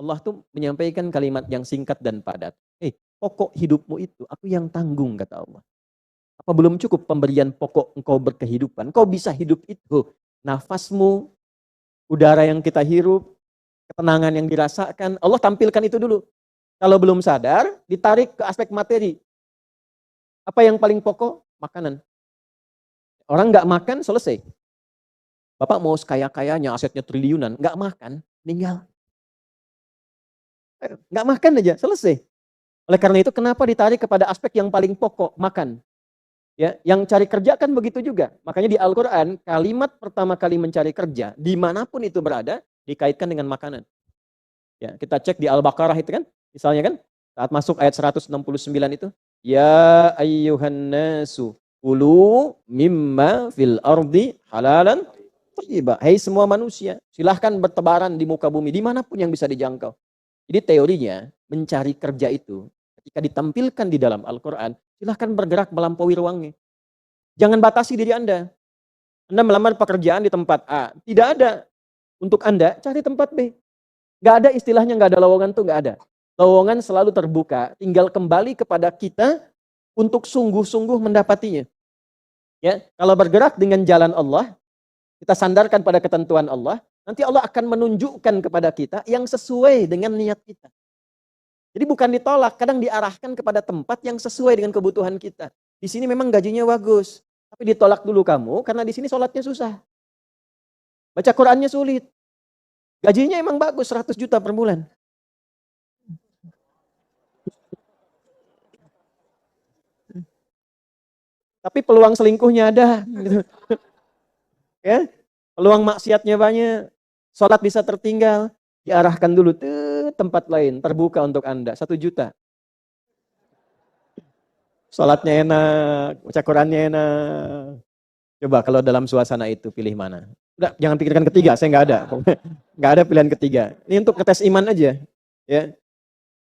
Allah tuh menyampaikan kalimat yang singkat dan padat. Pokok hidupmu itu aku yang tanggung, kata Allah. Apa belum cukup pemberian pokok engkau berkehidupan? Kau bisa hidup itu. Nafasmu, udara yang kita hirup, ketenangan yang dirasakan. Allah tampilkan itu dulu. Kalau belum sadar, ditarik ke aspek materi. Apa yang paling pokok? Makanan. Orang nggak makan, selesai. Bapak mau sekaya-kayanya, asetnya triliunan, nggak makan, meninggal. Nggak makan aja, selesai. Oleh karena itu, kenapa ditarik kepada aspek yang paling pokok, makan? Ya, yang cari kerja kan begitu juga. Makanya di Al-Quran, kalimat pertama kali mencari kerja, dimanapun itu berada, dikaitkan dengan makanan. Ya, kita cek di Al-Baqarah itu kan, misalnya kan, saat masuk ayat 169 itu, ya ayyuhan nasu, kulu mimma fil ardi halalan thayyiba. Hai semua manusia, silahkan bertebaran di muka bumi, dimanapun yang bisa dijangkau. Jadi teorinya, mencari kerja itu, ketika ditampilkan di dalam Al-Quran, silahkan bergerak melampaui ruangnya. Jangan batasi diri Anda. Anda melamar pekerjaan di tempat A. Tidak ada. Untuk Anda, cari tempat B. Gak ada istilahnya, gak ada lowongan tuh, gak ada. Lowongan selalu terbuka. Tinggal kembali kepada kita untuk sungguh-sungguh mendapatinya. Ya, kalau bergerak dengan jalan Allah, kita sandarkan pada ketentuan Allah, nanti Allah akan menunjukkan kepada kita yang sesuai dengan niat kita. Jadi bukan ditolak, kadang diarahkan kepada tempat yang sesuai dengan kebutuhan kita. Di sini memang gajinya bagus, tapi ditolak dulu kamu karena di sini sholatnya susah. Baca Qurannya sulit. Gajinya emang bagus, 100 juta per bulan. Tapi peluang selingkuhnya ada. Gitu. Ya, peluang maksiatnya banyak. Sholat bisa tertinggal. Diarahkan dulu ke tempat lain, terbuka untuk Anda, 1 juta. Sholatnya enak, baca Qurannya enak. Coba kalau dalam suasana itu pilih mana? Udah, jangan pikirkan ketiga, saya nggak ada. Nggak ada pilihan ketiga. Ini untuk ngetes iman aja. Ya.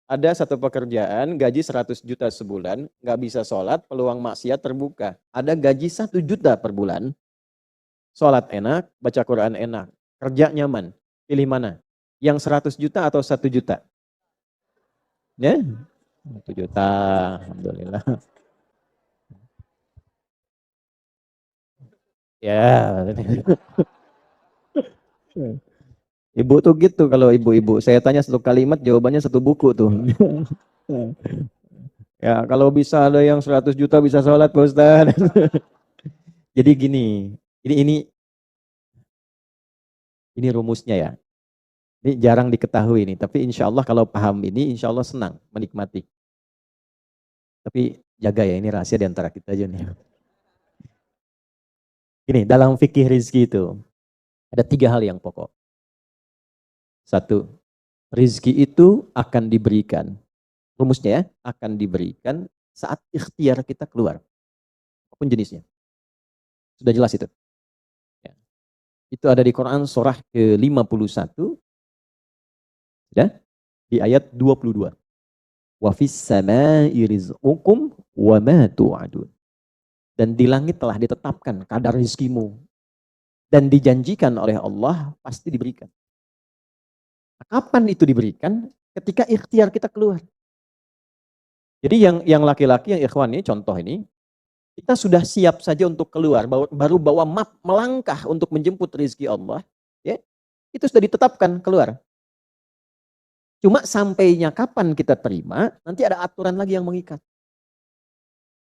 Ada satu pekerjaan, gaji 100 juta sebulan, nggak bisa sholat, peluang maksiat terbuka. Ada gaji 1 juta per bulan, sholat enak, baca Quran enak, kerja nyaman. Pilih mana? Yang 100 juta atau 1 juta? Ya, 1 juta, alhamdulillah. Ya. Ibu tuh gitu kalau ibu-ibu. Saya tanya satu kalimat, jawabannya satu buku tuh. Ya, kalau bisa ada yang 100 juta bisa sholat, Pak Ustaz. Jadi gini, ini rumusnya ya. Ini jarang diketahui nih, tapi insya Allah kalau paham ini, insya Allah senang, menikmati. Tapi jaga ya, ini rahasia di antara kita aja nih. Ini dalam fikih rizki itu, ada 3 hal yang pokok. 1, rizki itu akan diberikan. Rumusnya ya, akan diberikan saat ikhtiar kita keluar. Apapun jenisnya. Sudah jelas itu. Ya. Itu ada di Quran surah ke-51. Ya, di ayat 22. Wa fis samaa'i rizqukum wa ma tu'adun. Dan di langit telah ditetapkan kadar rizkimu. Dan dijanjikan oleh Allah pasti diberikan. Kapan itu diberikan? Ketika ikhtiar kita keluar. Jadi yang laki-laki, yang ikhwan ini, contoh ini, kita sudah siap saja untuk keluar, baru bawa map melangkah untuk menjemput rezeki Allah, ya, itu sudah ditetapkan keluar. Cuma sampainya kapan kita terima, nanti ada aturan lagi yang mengikat.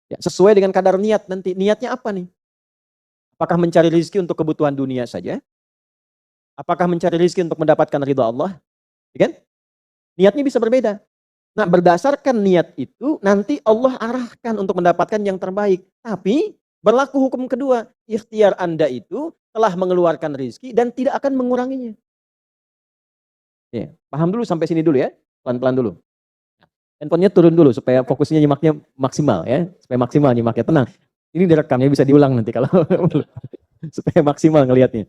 Ya, sesuai dengan kadar niat nanti. Niatnya apa nih? Apakah mencari rezeki untuk kebutuhan dunia saja? Apakah mencari rezeki untuk mendapatkan ridha Allah? Ya kan? Niatnya bisa berbeda. Nah, berdasarkan niat itu, nanti Allah arahkan untuk mendapatkan yang terbaik. Tapi, berlaku hukum kedua. Ikhtiar Anda itu telah mengeluarkan rezeki dan tidak akan menguranginya. Ya, paham dulu sampai sini dulu ya. Pelan-pelan dulu. Handphonenya turun dulu supaya fokusnya nyimaknya maksimal ya. Supaya maksimal nyimaknya, tenang. Ini direkamnya bisa diulang nanti kalau supaya maksimal ngelihatnya.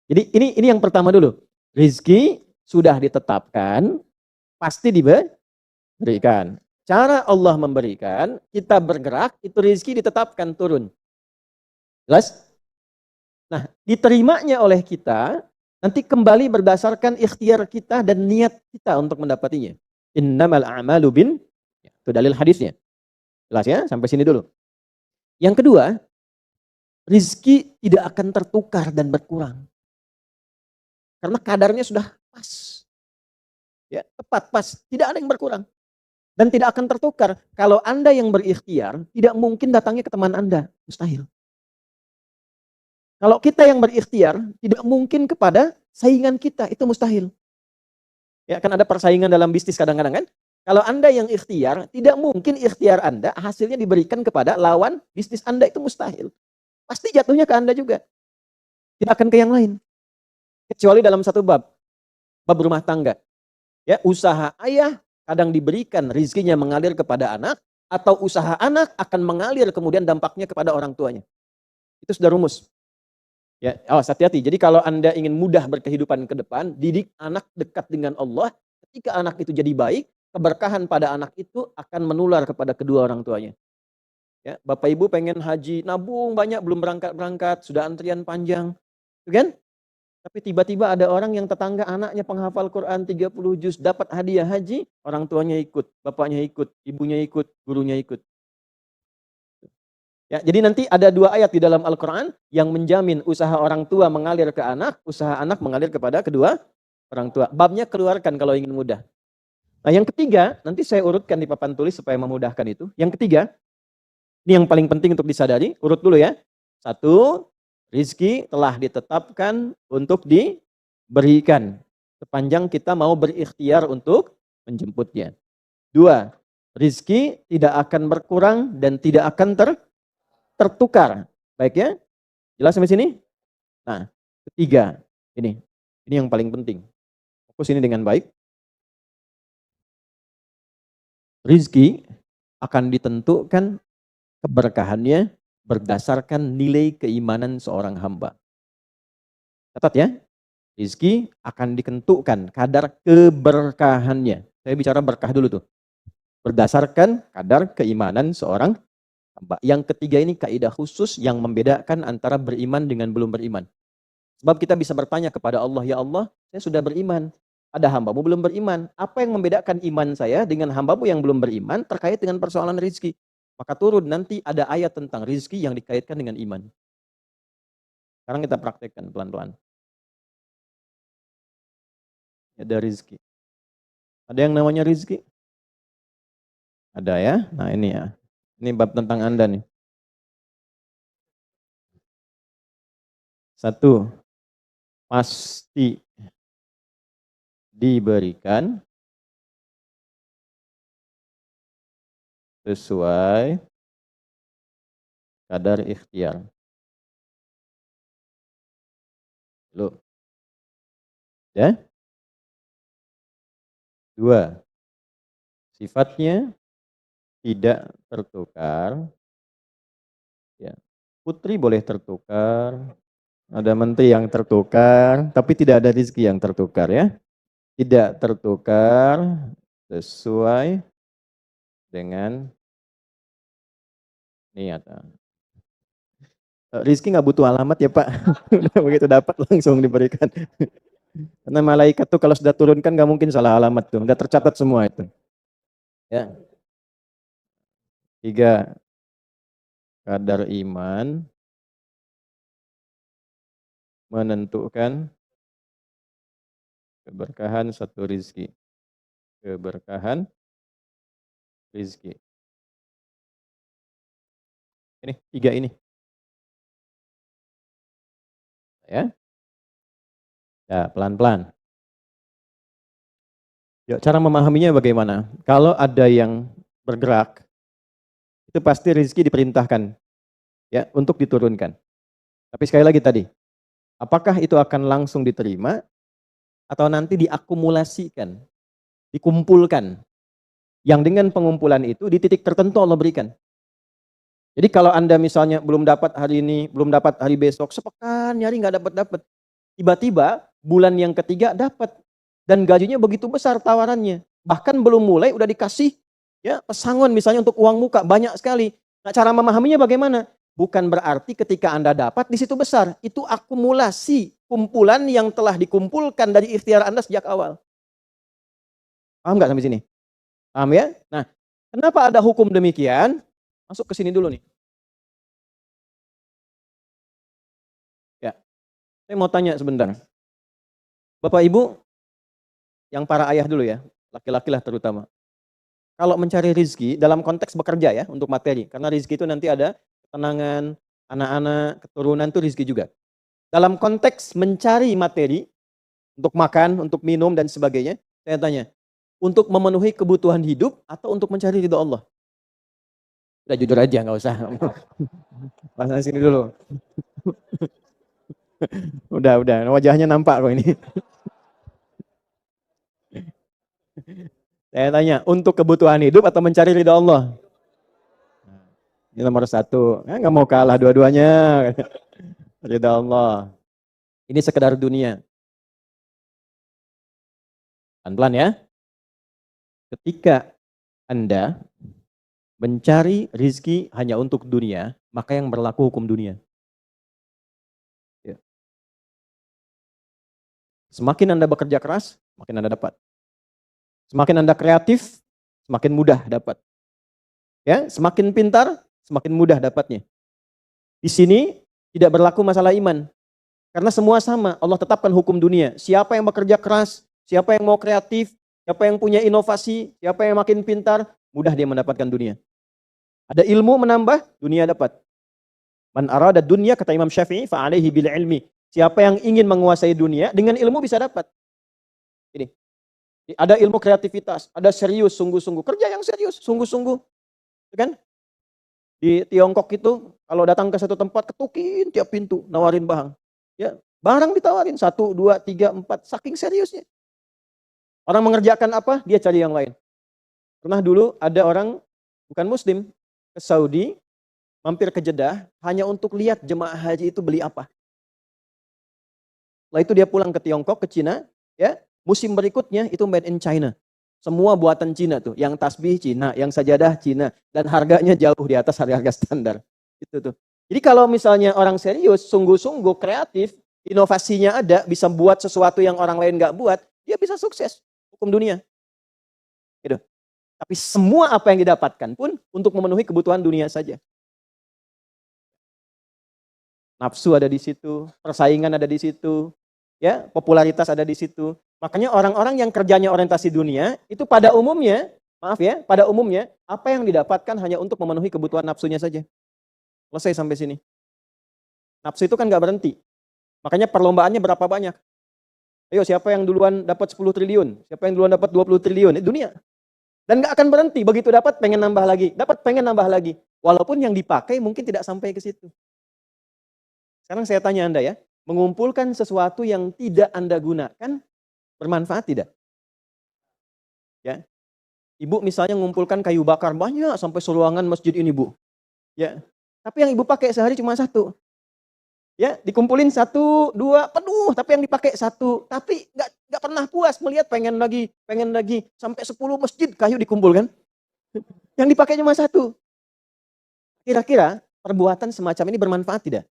Jadi ini yang pertama dulu. Rezeki sudah ditetapkan, pasti diberikan. Cara Allah memberikan, kita bergerak, itu rezeki ditetapkan turun. Jelas? Nah, diterimanya oleh kita, Nanti kembali berdasarkan ikhtiar kita dan niat kita untuk mendapatinya. Innamal a'malu itu dalil hadisnya. Jelas ya? Sampai sini dulu. Yang kedua, rizki tidak akan tertukar dan berkurang. Karena kadarnya sudah pas. Ya, tepat, pas. Tidak ada yang berkurang. Dan tidak akan tertukar. Kalau Anda yang berikhtiar, tidak mungkin datangnya ke teman Anda. Mustahil. Kalau kita yang berikhtiar, tidak mungkin kepada saingan kita. Itu mustahil. Ya, kan ada persaingan dalam bisnis kadang-kadang kan. Kalau Anda yang ikhtiar, tidak mungkin ikhtiar Anda hasilnya diberikan kepada lawan bisnis Anda. Itu mustahil. Pasti jatuhnya ke Anda juga. Tidak akan ke yang lain. Kecuali dalam satu bab. Bab rumah tangga. Ya, usaha ayah kadang diberikan rizkinya mengalir kepada anak. Atau usaha anak akan mengalir kemudian dampaknya kepada orang tuanya. Itu sudah rumus. Ya, awas hati-hati. Jadi kalau Anda ingin mudah berkehidupan ke depan, didik anak dekat dengan Allah. Ketika anak itu jadi baik, keberkahan pada anak itu akan menular kepada kedua orang tuanya. Ya, Bapak Ibu pengen haji, nabung banyak belum berangkat-berangkat, sudah antrian panjang. Kan? Tapi tiba-tiba ada orang yang tetangga anaknya penghafal Quran 30 juz, dapat hadiah haji, orang tuanya ikut, bapaknya ikut, ibunya ikut, gurunya ikut. Ya, jadi nanti ada 2 ayat di dalam Al-Quran yang menjamin usaha orang tua mengalir ke anak, usaha anak mengalir kepada kedua orang tua. Babnya keluarkan kalau ingin mudah. Nah yang ketiga, nanti saya urutkan di papan tulis supaya memudahkan itu. Yang ketiga, ini yang paling penting untuk disadari, urut dulu ya. 1, rizki telah ditetapkan untuk diberikan. Sepanjang kita mau berikhtiar untuk menjemputnya. 2, rizki tidak akan berkurang dan tidak akan tertukar. Baik ya? Jelas sampai sini? Nah, ketiga, ini yang paling penting. Fokus ini dengan baik. Rizki akan ditentukan keberkahannya berdasarkan nilai keimanan seorang hamba. Catat ya, rizki akan ditentukan kadar keberkahannya. Saya bicara berkah dulu tuh. Berdasarkan kadar keimanan seorang hamba. Yang ketiga ini kaidah khusus yang membedakan antara beriman dengan belum beriman. Sebab kita bisa bertanya kepada Allah, ya Allah, saya sudah beriman. Ada hambamu belum beriman. Apa yang membedakan iman saya dengan hambamu yang belum beriman terkait dengan persoalan rizki? Maka turun nanti ada ayat tentang rizki yang dikaitkan dengan iman. Sekarang kita praktekkan pelan-pelan. Ada rizki. Ada yang namanya rizki? Ada ya? Nah ini ya. Ini bab tentang Anda nih. 1, pasti diberikan sesuai kadar ikhtiar. Loh. Ya? 2, sifatnya tidak tertukar. Ya. Putri boleh tertukar. Ada menteri yang tertukar, tapi tidak ada rezeki yang tertukar ya. Tidak tertukar sesuai dengan niat. Rizki nggak butuh alamat ya Pak. Begitu dapat langsung diberikan. Karena malaikat tuh kalau sudah turunkan nggak mungkin salah alamat tuh. Udah tercatat semua itu. Ya. 3, kadar iman menentukan keberkahan satu rizki. Keberkahan rizki. Ini 3 ini. Ya. Ya, pelan-pelan. Ya, cara memahaminya bagaimana? Kalau ada yang bergerak, itu pasti rezeki diperintahkan ya untuk diturunkan. Tapi sekali lagi tadi, apakah itu akan langsung diterima atau nanti diakumulasikan, dikumpulkan? Yang dengan pengumpulan itu di titik tertentu Allah berikan. Jadi kalau Anda misalnya belum dapat hari ini, belum dapat hari besok, sepekan nyari nggak dapat-dapat. Tiba-tiba bulan yang ketiga dapat. Dan gajinya begitu besar tawarannya. Bahkan belum mulai udah dikasih ya pesangon misalnya untuk uang muka banyak sekali. Nah, cara memahaminya bagaimana? Bukan berarti ketika Anda dapat di situ besar. Itu akumulasi kumpulan yang telah dikumpulkan dari ikhtiar Anda sejak awal. Paham nggak sampai sini? Paham ya? Nah, kenapa ada hukum demikian? Masuk ke sini dulu nih. Ya, saya mau tanya sebentar. Bapak Ibu, yang para ayah dulu ya, laki-laki lah terutama. Kalau mencari rizki dalam konteks bekerja ya, untuk materi. Karena rizki itu nanti ada ketenangan, anak-anak, keturunan itu rizki juga. Dalam konteks mencari materi, untuk makan, untuk minum, dan sebagainya, saya tanya, untuk memenuhi kebutuhan hidup atau untuk mencari ridho Allah? Udah jujur aja, nggak usah. Pasang sini dulu. Udah, wajahnya nampak kok ini. Saya tanya, untuk kebutuhan hidup atau mencari ridho Allah? Ini nomor satu. Nggak mau kalah dua-duanya. Ridho Allah. Ini sekedar dunia. Pelan-pelan ya. Ketika Anda mencari rizki hanya untuk dunia, maka yang berlaku hukum dunia. Ya. Semakin Anda bekerja keras, semakin Anda dapat. Semakin Anda kreatif, semakin mudah dapat. Ya, semakin pintar, semakin mudah dapatnya. Di sini tidak berlaku masalah iman. Karena semua sama, Allah tetapkan hukum dunia. Siapa yang bekerja keras, siapa yang mau kreatif, siapa yang punya inovasi, siapa yang makin pintar, mudah dia mendapatkan dunia. Ada ilmu menambah, dunia dapat. Man arada dunya, kata Imam Syafi'i, fa'alaihi bil ilmi. Siapa yang ingin menguasai dunia, dengan ilmu bisa dapat. Ini. Ada ilmu kreativitas, ada serius, sungguh-sungguh. Kerja yang serius, sungguh-sungguh. Kan? Di Tiongkok itu, kalau datang ke satu tempat, ketukin tiap pintu, nawarin barang. Ya, barang ditawarin, 1, 2, 3, 4, saking seriusnya. Orang mengerjakan apa, dia cari yang lain. Pernah dulu ada orang, bukan muslim, ke Saudi, mampir ke Jeddah, hanya untuk lihat jemaah haji itu beli apa. Setelah itu dia pulang ke Tiongkok, ke Cina, ya, musim berikutnya itu made in China. Semua buatan Cina tuh, yang tasbih Cina, yang sajadah Cina, dan harganya jauh di atas harga-harga standar. Itu tuh. Jadi kalau misalnya orang serius, sungguh-sungguh kreatif, inovasinya ada, bisa buat sesuatu yang orang lain nggak buat, dia bisa sukses hukum dunia. Gitu. Tapi semua apa yang didapatkan pun untuk memenuhi kebutuhan dunia saja. Nafsu ada di situ, persaingan ada di situ, ya, popularitas ada di situ. Makanya orang-orang yang kerjanya orientasi dunia, itu pada umumnya, maaf ya, pada umumnya, apa yang didapatkan hanya untuk memenuhi kebutuhan nafsunya saja. Selesai sampai sini. Nafsu itu kan nggak berhenti. Makanya perlombaannya berapa banyak. Ayo, siapa yang duluan dapat 10 triliun? Siapa yang duluan dapat 20 triliun? Ini dunia. Dan nggak akan berhenti. Begitu dapat, pengen nambah lagi. Dapat, pengen nambah lagi. Walaupun yang dipakai mungkin tidak sampai ke situ. Sekarang saya tanya Anda ya, mengumpulkan sesuatu yang tidak Anda gunakan, bermanfaat tidak? Ya. Ibu misalnya mengumpulkan kayu bakar banyak sampai seruangan masjid ini, Bu. Ya. Tapi yang ibu pakai sehari cuma satu. Ya, dikumpulin 1, 2, penuh, tapi yang dipakai 1. Tapi nggak pernah puas melihat pengen lagi sampai 10 masjid kayu dikumpulkan. Yang dipakai cuma 1. Kira-kira perbuatan semacam ini bermanfaat tidak?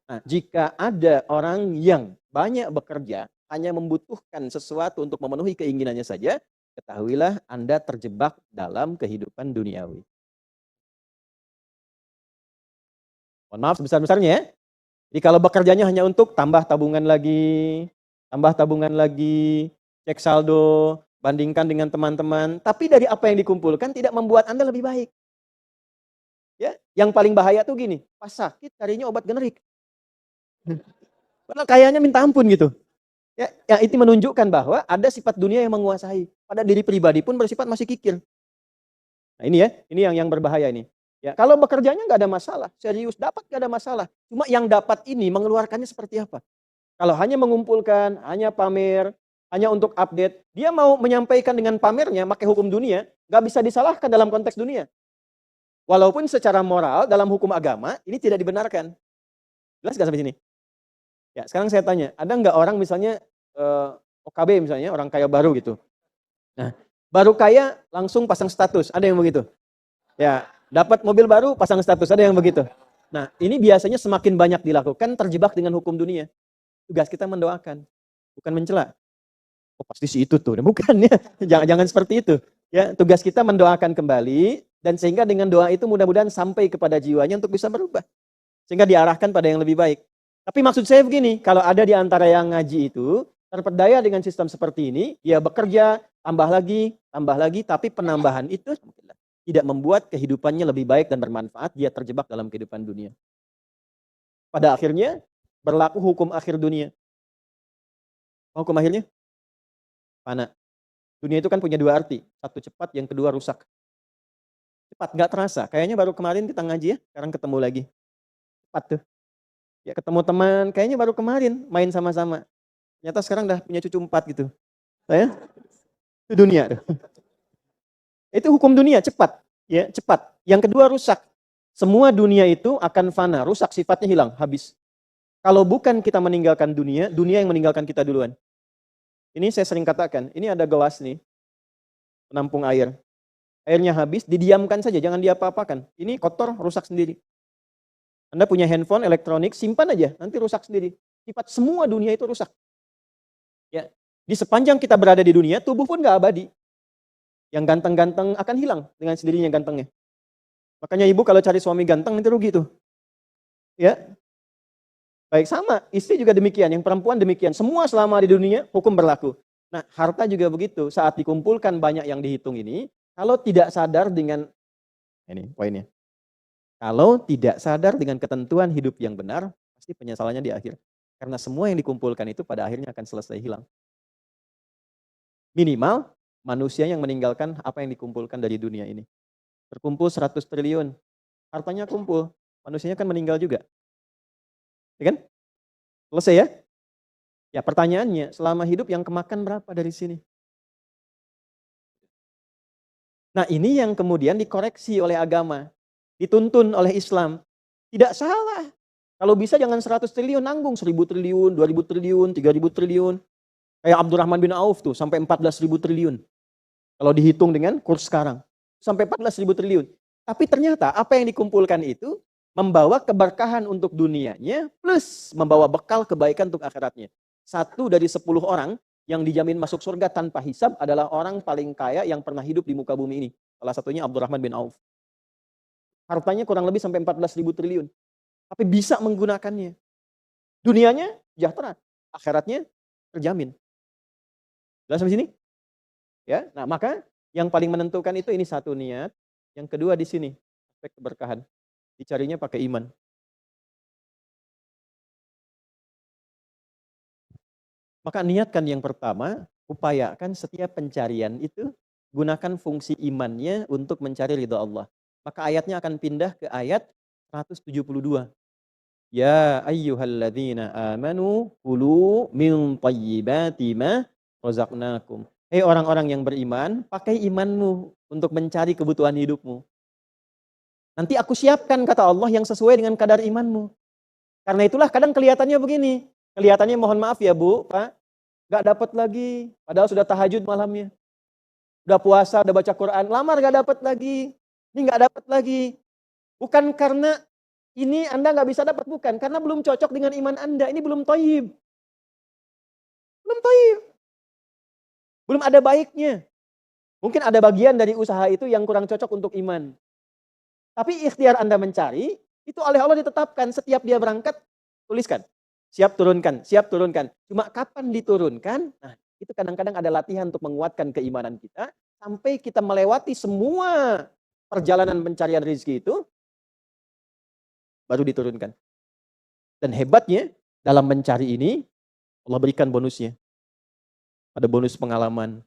Nah, jika ada orang yang banyak bekerja, hanya membutuhkan sesuatu untuk memenuhi keinginannya saja, ketahuilah Anda terjebak dalam kehidupan duniawi. Mohon maaf sebesar-besarnya ya. Jadi kalau bekerjanya hanya untuk tambah tabungan lagi, cek saldo, bandingkan dengan teman-teman, tapi dari apa yang dikumpulkan tidak membuat Anda lebih baik. Ya, yang paling bahaya tuh gini, pas sakit carinya obat generik. Padahal kayaknya minta ampun gitu. Ya, yang itu menunjukkan bahwa ada sifat dunia yang menguasai. Pada diri pribadi pun bersifat masih kikir. Nah ini ya, ini yang berbahaya ini. Ya, kalau bekerjanya nggak ada masalah, serius dapat nggak ada masalah. Cuma yang dapat ini mengeluarkannya seperti apa? Kalau hanya mengumpulkan, hanya pamer, hanya untuk update, dia mau menyampaikan dengan pamernya, pakai hukum dunia, nggak bisa disalahkan dalam konteks dunia. Walaupun secara moral dalam hukum agama ini tidak dibenarkan. Jelas nggak sampai sini? Ya, sekarang saya tanya, ada nggak orang misalnya OKB misalnya, orang kaya baru gitu. Nah, baru kaya langsung pasang status, ada yang begitu? Ya, dapat mobil baru pasang status, ada yang begitu? Nah, ini biasanya semakin banyak dilakukan terjebak dengan hukum dunia. Tugas kita mendoakan, bukan mencela. Oh, pasti si itu tuh. Bukan ya. Jangan seperti itu. Ya, tugas kita mendoakan kembali dan sehingga dengan doa itu mudah-mudahan sampai kepada jiwanya untuk bisa berubah. Sehingga diarahkan pada yang lebih baik. Tapi maksud saya begini, kalau ada di antara yang ngaji itu terperdaya dengan sistem seperti ini, dia bekerja, tambah lagi, tapi penambahan itu tidak membuat kehidupannya lebih baik dan bermanfaat, dia terjebak dalam kehidupan dunia. Pada akhirnya berlaku hukum akhir dunia. Hukum akhirnya fana. Dunia itu kan punya dua arti, satu cepat, yang kedua rusak. Cepat, nggak terasa. Kayaknya baru kemarin kita ngaji ya, sekarang ketemu lagi. Cepat tuh. Ya ketemu teman, kayaknya baru kemarin main sama-sama. Ternyata sekarang udah punya cucu 4 gitu. Saya itu dunia tuh. Itu hukum dunia, cepat. Ya, cepat. Yang kedua rusak. Semua dunia itu akan fana, rusak, sifatnya hilang, habis. Kalau bukan kita meninggalkan dunia, dunia yang meninggalkan kita duluan. Ini saya sering katakan, ini ada gelas nih, penampung air. Airnya habis, didiamkan saja, jangan diapa-apakan. Ini kotor, rusak sendiri. Anda punya handphone elektronik, simpan aja, nanti rusak sendiri. Sifat semua dunia itu rusak. Ya, di sepanjang kita berada di dunia, tubuh pun nggak abadi. Yang ganteng-ganteng akan hilang dengan sendirinya gantengnya. Makanya ibu kalau cari suami ganteng nanti rugi tuh. Ya, baik sama, istri juga demikian, yang perempuan demikian. Semua selama di dunia hukum berlaku. Nah, harta juga begitu. Saat dikumpulkan banyak yang dihitung ini, kalau tidak sadar dengan, ini poinnya. Kalau tidak sadar dengan ketentuan hidup yang benar, pasti penyesalannya di akhir. Karena semua yang dikumpulkan itu pada akhirnya akan selesai hilang. Minimal manusia yang meninggalkan apa yang dikumpulkan dari dunia ini. Terkumpul 100 triliun, hartanya kumpul, manusianya kan meninggal juga. Ya kan? Selesai ya? Ya pertanyaannya, selama hidup yang kemakan berapa dari sini? Nah ini yang kemudian dikoreksi oleh agama, dituntun oleh Islam. Tidak salah. Kalau bisa jangan 100 triliun, nanggung 1000 triliun, 2000 triliun, 3000 triliun. Kayak Abdurrahman bin Auf tuh, sampai 14.000 triliun. Kalau dihitung dengan kurs sekarang, sampai 14.000 triliun. Tapi ternyata apa yang dikumpulkan itu membawa keberkahan untuk dunianya, plus membawa bekal kebaikan untuk akhiratnya. 1 dari 10 orang yang dijamin masuk surga tanpa hisab adalah orang paling kaya yang pernah hidup di muka bumi ini. Salah satunya Abdurrahman bin Auf. Hartanya kurang lebih sampai 14.000 triliun. Tapi bisa menggunakannya. Dunianya sejahtera, akhiratnya terjamin. Jelas sampai sini? Ya, nah maka yang paling menentukan itu ini satu niat, yang kedua di sini aspek keberkahan. Dicarinya pakai iman. Maka niatkan yang pertama, upayakan setiap pencarian itu gunakan fungsi imannya untuk mencari ridha Allah. Maka ayatnya akan pindah ke ayat 172. Ya ayyuhalladzina amanu kulu min thayyibati ma razaqnakum. Hei orang-orang yang beriman, pakai imanmu untuk mencari kebutuhan hidupmu. Nanti aku siapkan kata Allah yang sesuai dengan kadar imanmu. Karena itulah kadang kelihatannya begini. Kelihatannya mohon maaf ya Bu, Pak, gak dapat lagi. Padahal sudah tahajud malamnya. Udah puasa, udah baca Quran, lamar gak dapat lagi. Ini gak dapat lagi. Bukan karena ini Anda gak bisa dapat, bukan. Karena belum cocok dengan iman Anda. Ini belum thayyib. Belum thayyib. Belum ada baiknya. Mungkin ada bagian dari usaha itu yang kurang cocok untuk iman. Tapi ikhtiar Anda mencari, itu oleh Allah ditetapkan. Setiap dia berangkat, tuliskan. Siap turunkan, siap turunkan. Cuma kapan diturunkan? Nah, itu kadang-kadang ada latihan untuk menguatkan keimanan kita. Sampai kita melewati semua perjalanan pencarian rezeki itu, baru diturunkan. Dan hebatnya, dalam mencari ini, Allah berikan bonusnya. Ada bonus pengalaman.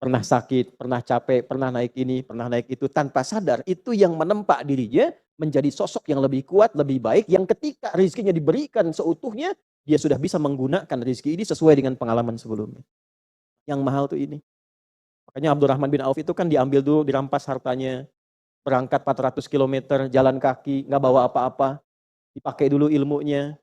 Pernah sakit, pernah capek, pernah naik ini, pernah naik itu, tanpa sadar. Itu yang menempa dirinya menjadi sosok yang lebih kuat, lebih baik, yang ketika rezekinya diberikan seutuhnya, dia sudah bisa menggunakan rezeki ini sesuai dengan pengalaman sebelumnya. Yang mahal tuh ini. Makanya Abdurrahman bin Auf itu kan diambil dulu, dirampas hartanya, berangkat 400 km, jalan kaki, nggak bawa apa-apa, dipakai dulu ilmunya,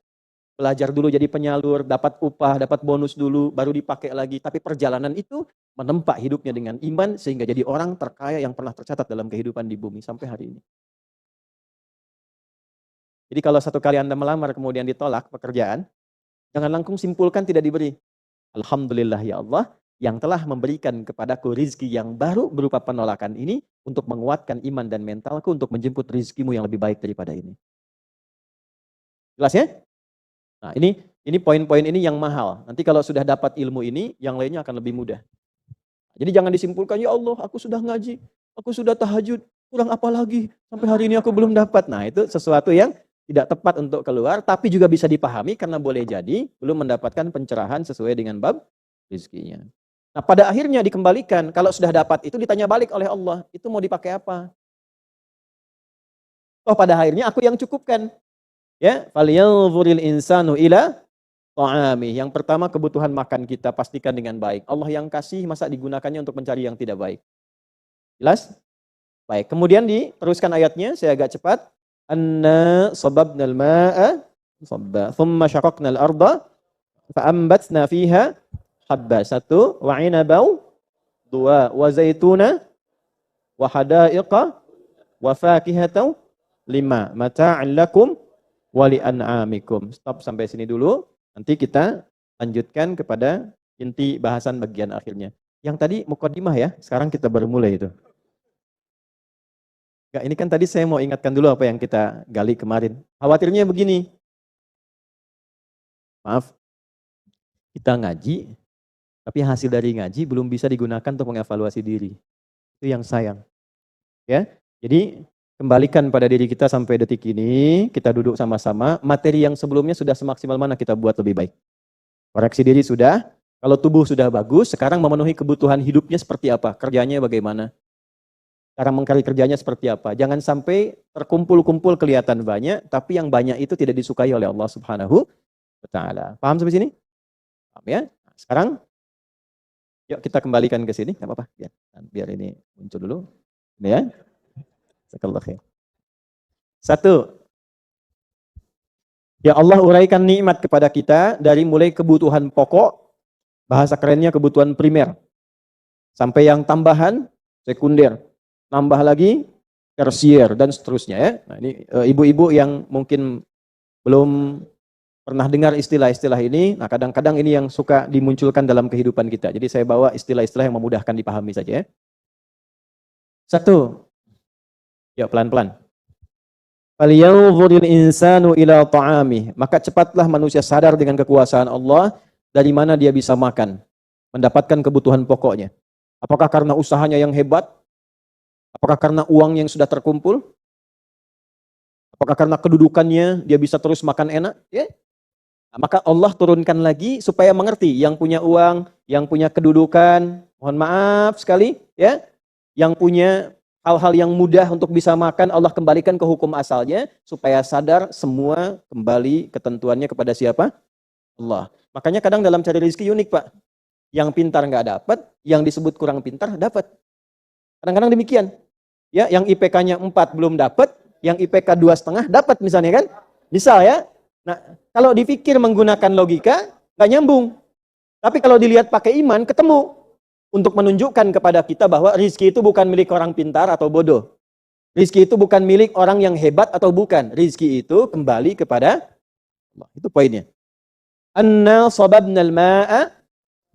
belajar dulu jadi penyalur, dapat upah, dapat bonus dulu, baru dipakai lagi. Tapi perjalanan itu menempa hidupnya dengan iman sehingga jadi orang terkaya yang pernah tercatat dalam kehidupan di bumi sampai hari ini. Jadi kalau satu kali Anda melamar kemudian ditolak pekerjaan, jangan langsung simpulkan tidak diberi. Alhamdulillah ya Allah yang telah memberikan kepadaku rizki yang baru berupa penolakan ini untuk menguatkan iman dan mentalku untuk menjemput rizkimu yang lebih baik daripada ini. Jelas ya? Nah ini poin-poin ini yang mahal. Nanti kalau sudah dapat ilmu ini, yang lainnya akan lebih mudah. Jadi jangan disimpulkan, ya Allah aku sudah ngaji, aku sudah tahajud, kurang apa lagi? Sampai hari ini aku belum dapat. Nah itu sesuatu yang tidak tepat untuk keluar, tapi juga bisa dipahami karena boleh jadi belum mendapatkan pencerahan sesuai dengan bab rizkinya. Nah pada akhirnya dikembalikan, kalau sudah dapat itu ditanya balik oleh Allah, itu mau dipakai apa? Oh pada akhirnya aku yang cukupkan. Ya, falyanzuril insanu ila ta'ami. Yang pertama kebutuhan makan kita pastikan dengan baik. Allah yang kasih masa digunakannya untuk mencari yang tidak baik. Jelas? Baik, kemudian diteruskan ayatnya, saya agak cepat. Anna sababnal ma'a sabba, thumma syaqaqnal arda fa'ambatna fiha habba. 1 wa 'inabau, 2 wa zaituna wa hadaiqa wa fakihatan, 5 mata'an lakum wa li'an'amikum. Stop sampai sini dulu. Nanti kita lanjutkan kepada inti bahasan bagian akhirnya. Yang tadi mukaddimah ya, sekarang kita baru mulai itu. Enggak, ini kan tadi saya mau ingatkan dulu apa yang kita gali kemarin. Khawatirnya begini. Maaf, kita ngaji, tapi hasil dari ngaji belum bisa digunakan untuk mengevaluasi diri. Itu yang sayang. Ya, jadi kembalikan pada diri kita sampai detik ini, kita duduk sama-sama, materi yang sebelumnya sudah semaksimal mana kita buat lebih baik. Koreksi diri sudah, kalau tubuh sudah bagus, sekarang memenuhi kebutuhan hidupnya seperti apa, kerjanya bagaimana. Cara mengcari kerjanya seperti apa. Jangan sampai terkumpul-kumpul kelihatan banyak, tapi yang banyak itu tidak disukai oleh Allah Subhanahu wa Ta'ala. Paham sampai sini? Paham ya? Nah, sekarang, yuk kita kembalikan ke sini. Gak apa-apa, biar ini muncul dulu. Ini ya. Sekali. 1. Ya Allah uraikan nikmat kepada kita dari mulai kebutuhan pokok, bahasa kerennya kebutuhan primer, sampai yang tambahan, sekunder. Nambah lagi tersier dan seterusnya ya. Nah, ini ibu-ibu yang mungkin belum pernah dengar istilah-istilah ini, nah kadang-kadang ini yang suka dimunculkan dalam kehidupan kita. Jadi saya bawa istilah-istilah yang memudahkan dipahami saja ya. 1. Ya pelan-pelan. Falyanzuril insanu ila ta'amih. Maka cepatlah manusia sadar dengan kekuasaan Allah dari mana dia bisa makan, mendapatkan kebutuhan pokoknya. Apakah karena usahanya yang hebat? Apakah karena uang yang sudah terkumpul? Apakah karena kedudukannya dia bisa terus makan enak? Ya. Nah, maka Allah turunkan lagi supaya mengerti yang punya uang, yang punya kedudukan, mohon maaf sekali, ya, yang punya hal-hal yang mudah untuk bisa makan, Allah kembalikan ke hukum asalnya supaya sadar semua kembali ketentuannya kepada siapa? Allah. Makanya kadang dalam cari rezeki unik Pak. Yang pintar nggak dapat, yang disebut kurang pintar dapat. Kadang-kadang demikian. Ya, yang IPK-nya 4 belum dapat, yang IPK 2,5 dapat misalnya kan? Misal ya. Nah, kalau dipikir menggunakan logika nggak nyambung. Tapi kalau dilihat pakai iman ketemu untuk menunjukkan kepada kita bahwa rizki itu bukan milik orang pintar atau bodoh. Rizki itu bukan milik orang yang hebat atau bukan. Rizki itu kembali kepada Allah. Itu poinnya. Anna sababnal ma'a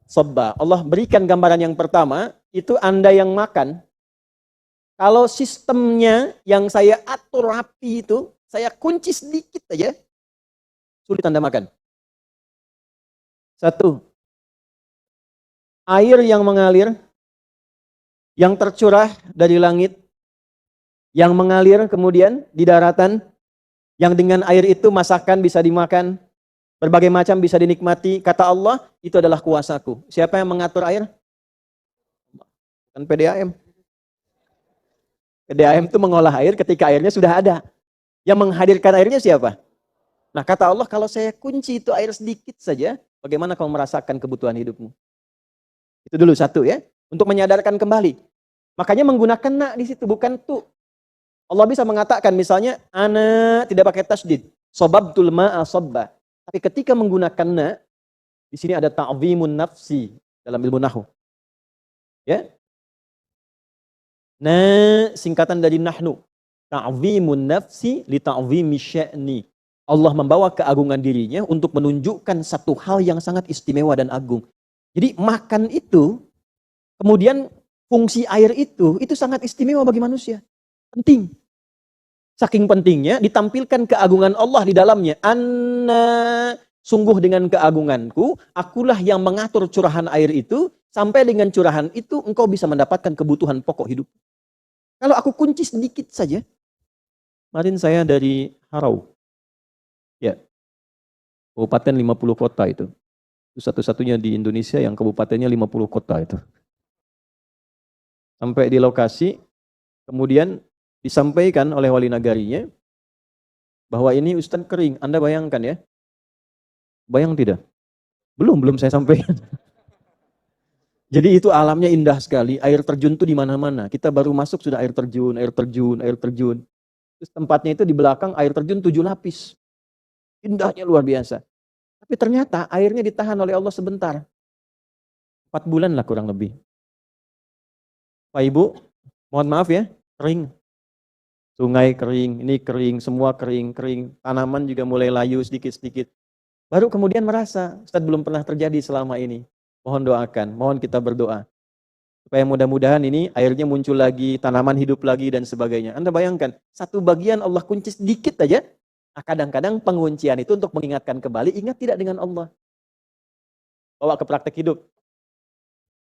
sabba. Allah berikan gambaran yang pertama, itu Anda yang makan. Kalau sistemnya yang saya atur rapi itu, saya kunci sedikit aja, sulit Anda makan. 1. Air yang mengalir, yang tercurah dari langit, yang mengalir kemudian di daratan, yang dengan air itu masakan bisa dimakan, berbagai macam bisa dinikmati. Kata Allah, itu adalah kuasaku. Siapa yang mengatur air? Kan PDAM. PDAM itu mengolah air ketika airnya sudah ada. Yang menghadirkan airnya siapa? Nah kata Allah, kalau saya kunci itu air sedikit saja, bagaimana kau merasakan kebutuhan hidupmu? Itu dulu 1 ya, untuk menyadarkan kembali. Makanya menggunakan na di situ, bukan tu. Allah bisa mengatakan misalnya, ana tidak pakai tasdid, sobabtul ma'a sobba. Tapi ketika menggunakan na, di sini ada ta'zimun nafsi dalam ilmu nahwu. Ya. Nah, singkatan dari nahnu. Ta'zimun nafsi li ta'zimi sya'ni. Allah membawa keagungan dirinya untuk menunjukkan satu hal yang sangat istimewa dan agung. Jadi makan itu, kemudian fungsi air itu sangat istimewa bagi manusia. Penting. Saking pentingnya ditampilkan keagungan Allah di dalamnya. Anna, sungguh dengan keagunganku, akulah yang mengatur curahan air itu, sampai dengan curahan itu engkau bisa mendapatkan kebutuhan pokok hidup. Kalau aku kunci sedikit saja, kemarin saya dari Harau, ya, kabupaten 50 kota itu. Itu satu-satunya di Indonesia yang kabupatennya 50 kota itu. Sampai di lokasi, kemudian disampaikan oleh wali nagarinya bahwa ini Ustaz kering. Anda bayangkan ya. Bayang tidak? Belum saya sampaikan. Jadi itu alamnya indah sekali. Air terjun itu di mana-mana. Kita baru masuk sudah air terjun. Terus tempatnya itu di belakang air terjun 7 lapis. Indahnya luar biasa. Tapi ternyata airnya ditahan oleh Allah sebentar. 4 bulan lah kurang lebih. Pak Ibu, mohon maaf ya, kering. Sungai kering, ini kering, semua kering. Tanaman juga mulai layu sedikit-sedikit. Baru kemudian merasa, Ustaz belum pernah terjadi selama ini. Mohon doakan, mohon kita berdoa. Supaya mudah-mudahan ini airnya muncul lagi, tanaman hidup lagi dan sebagainya. Anda bayangkan, satu bagian Allah kunci sedikit aja. Kadang-kadang penguncian itu untuk mengingatkan kembali, ingat tidak dengan Allah. Bawa ke praktek hidup.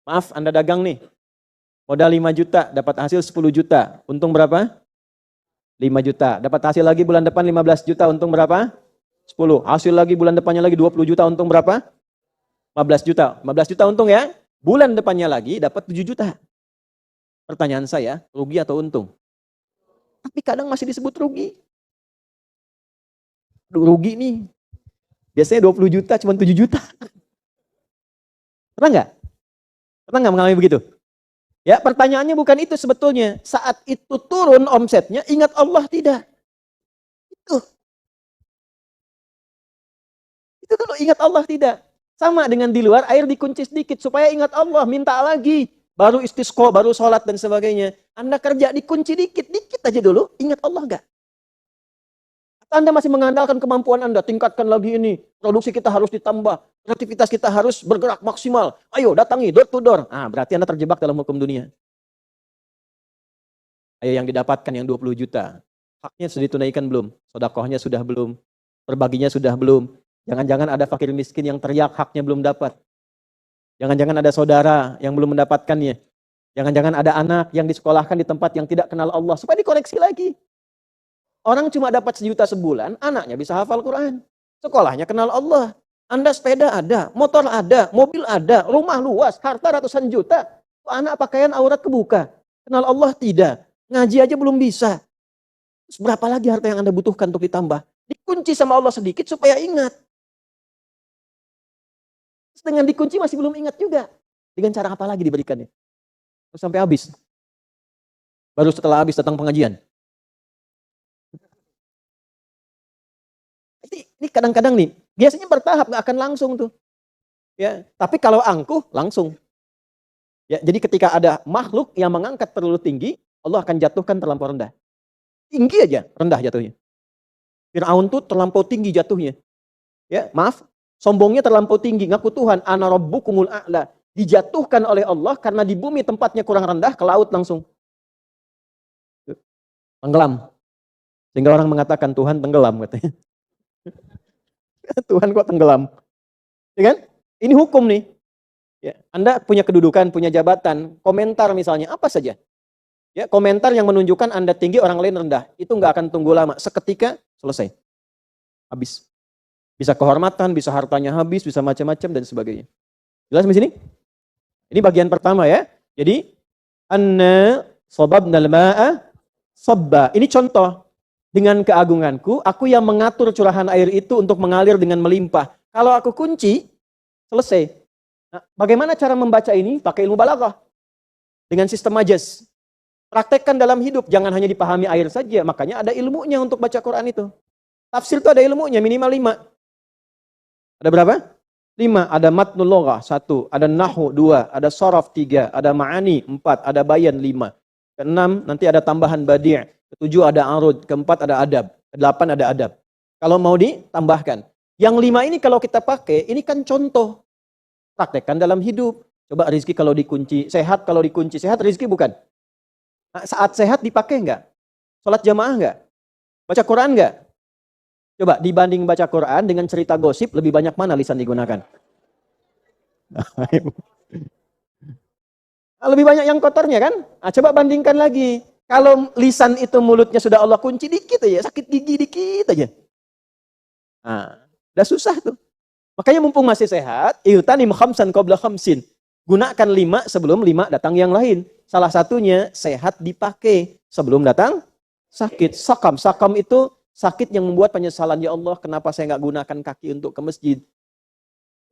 Maaf, Anda dagang nih. Modal 5 juta, dapat hasil 10 juta. Untung berapa? 5 juta. Dapat hasil lagi bulan depan 15 juta, untung berapa? 10. Hasil lagi bulan depannya lagi 20 juta, untung berapa? 15 juta. 15 juta untung ya. Bulan depannya lagi dapat 7 juta. Pertanyaan saya, rugi atau untung? Tapi kadang masih disebut rugi. Rugi nih. Biasanya 20 juta, cuma 7 juta. Pernah nggak? Pernah nggak mengalami begitu? Ya, pertanyaannya bukan itu sebetulnya. Saat itu turun omsetnya, ingat Allah tidak. Itu dulu ingat Allah tidak. Sama dengan di luar, air dikunci sedikit supaya ingat Allah, minta lagi. Baru istisqa, baru sholat dan sebagainya. Anda kerja dikunci dikit aja dulu, ingat Allah nggak? Atau Anda masih mengandalkan kemampuan Anda, tingkatkan lagi ini. Produksi kita harus ditambah, kreativitas kita harus bergerak maksimal. Ayo datangi, door to door. Berarti Anda terjebak dalam hukum dunia. Ayo yang didapatkan yang 20 juta. Haknya sudah ditunaikan belum? Sedekahnya sudah belum? Berbaginya sudah belum? Jangan-jangan ada fakir miskin yang teriak haknya belum dapat. Jangan-jangan ada saudara yang belum mendapatkannya. Jangan-jangan ada anak yang disekolahkan di tempat yang tidak kenal Allah. Supaya dikoreksi lagi. Orang cuma dapat 1 juta sebulan, anaknya bisa hafal Quran. Sekolahnya kenal Allah. Anda sepeda ada, motor ada, mobil ada, rumah luas, harta ratusan juta. Anak pakaian aurat kebuka. Kenal Allah tidak. Ngaji aja belum bisa. Terus berapa lagi harta yang Anda butuhkan untuk ditambah? Dikunci sama Allah sedikit supaya ingat. Terus dengan dikunci masih belum ingat juga. Dengan cara apa lagi diberikannya? Terus sampai habis. Baru setelah habis datang pengajian. Ini kadang-kadang nih, biasanya bertahap, nggak akan langsung tuh. Ya, tapi kalau angkuh langsung. Ya, jadi ketika ada makhluk yang mengangkat terlalu tinggi, Allah akan jatuhkan terlampau rendah. Tinggi aja, rendah jatuhnya. Fir'aun tuh terlampau tinggi jatuhnya. Ya, maaf, sombongnya terlampau tinggi, ngaku Tuhan, ana rabbukumul a'la. Dijatuhkan oleh Allah karena di bumi tempatnya kurang rendah, ke laut langsung. Tenggelam. Sehingga orang mengatakan Tuhan tenggelam katanya. Tuhan kok tenggelam? Ya kan? Ini hukum nih. Ya, Anda punya kedudukan, punya jabatan, komentar misalnya, apa saja. Ya, komentar yang menunjukkan Anda tinggi, orang lain rendah. Itu nggak akan tunggu lama. Seketika selesai. Habis. Bisa kehormatan, bisa hartanya habis, bisa macam-macam dan sebagainya. Jelas di sini? Ini bagian pertama ya. Jadi, anna sababnal ma'a sabba. Ini contoh. Dengan keagunganku, aku yang mengatur curahan air itu untuk mengalir dengan melimpah. Kalau aku kunci, selesai. Nah, bagaimana cara membaca ini? Pakai ilmu balaghah. Dengan sistem majaz. Praktekkan dalam hidup, jangan hanya dipahami air saja. Makanya ada ilmunya untuk baca Quran itu. Tafsir itu ada ilmunya, minimal 5. Ada berapa? 5. Ada matnul loghah 1, ada nahwu 2, ada sharaf 3, ada ma'ani 4, ada bayan 5. Keenam, nanti ada tambahan badi'. Ketujuh ada arud. Keempat ada adab. Kedelapan ada adab. Kalau mau ditambahkan. Yang lima ini kalau kita pakai, ini kan contoh. Praktekkan dalam hidup. Coba rizki kalau dikunci. Sehat kalau dikunci. Sehat rizki bukan? Nah, saat sehat dipakai enggak? Sholat jamaah enggak? Baca Quran enggak? Coba dibanding baca Quran dengan cerita gosip, lebih banyak mana lisan digunakan? Lebih banyak yang kotornya kan? Nah, coba bandingkan lagi. Kalau lisan itu mulutnya sudah Allah kunci dikit aja, sakit gigi dikit aja. Nah, udah susah tuh. Makanya mumpung masih sehat, ihtanim khamsan qabla khamsin. Gunakan 5 sebelum 5 datang yang lain. Salah satunya sehat dipakai sebelum datang sakit. Sakam. Sakam itu sakit yang membuat penyesalan. Ya Allah, kenapa saya nggak gunakan kaki untuk ke masjid?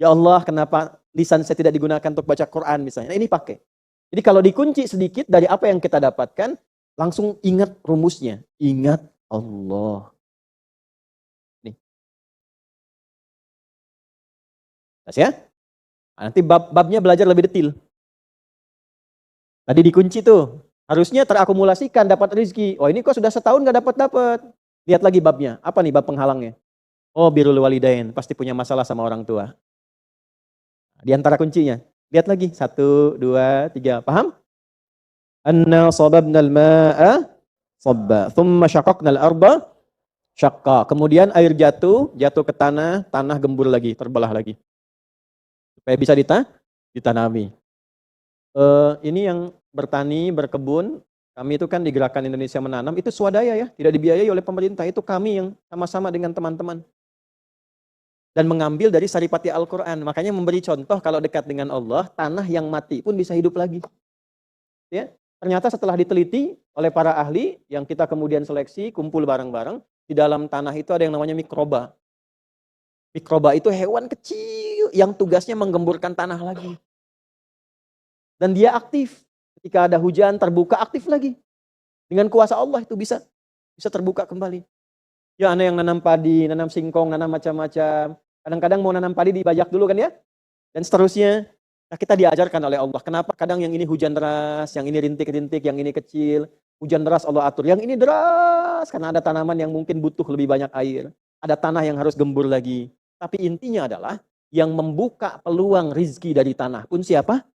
Ya Allah, kenapa lisan saya tidak digunakan untuk baca Quran misalnya. Nah, ini pakai. Jadi kalau dikunci sedikit dari apa yang kita dapatkan, langsung ingat rumusnya. Ingat Allah. Nih. Nah, ya? Nanti babnya belajar lebih detail. Tadi dikunci tuh. Harusnya terakumulasikan dapat rezeki. Oh ini kok sudah setahun nggak dapat. Lihat lagi babnya. Apa nih bab penghalangnya? Oh birrul walidain. Pasti punya masalah sama orang tua. Di antara kuncinya. Lihat lagi. 1, 2, 3. Paham? Anna sababnal ma'a sabba. Thumma syaqaqnal arba syaqqa. Kemudian air jatuh ke tanah gembur lagi, terbelah lagi. Supaya bisa ditanami. Ini yang bertani, berkebun, kami itu kan di Gerakan Indonesia Menanam, itu swadaya ya, tidak dibiayai oleh pemerintah, itu kami yang sama-sama dengan teman-teman. Dan mengambil dari saripati Al-Quran. Makanya memberi contoh kalau dekat dengan Allah, tanah yang mati pun bisa hidup lagi. Ya, ternyata setelah diteliti oleh para ahli, yang kita kemudian seleksi, kumpul bareng-bareng, di dalam tanah itu ada yang namanya mikroba. Mikroba itu hewan kecil yang tugasnya menggemburkan tanah lagi. Dan dia aktif. Ketika ada hujan terbuka aktif lagi. Dengan kuasa Allah itu bisa terbuka kembali. Ya ada yang nanam padi, nanam singkong, nanam macam-macam. Kadang-kadang mau nanam padi dibajak dulu kan ya. Dan seterusnya. Nah, kita diajarkan oleh Allah. Kenapa kadang yang ini hujan deras, yang ini rintik-rintik, yang ini kecil. Hujan deras Allah atur. Yang ini deras karena ada tanaman yang mungkin butuh lebih banyak air. Ada tanah yang harus gembur lagi. Tapi intinya adalah yang membuka peluang rizki dari tanah pun siapa?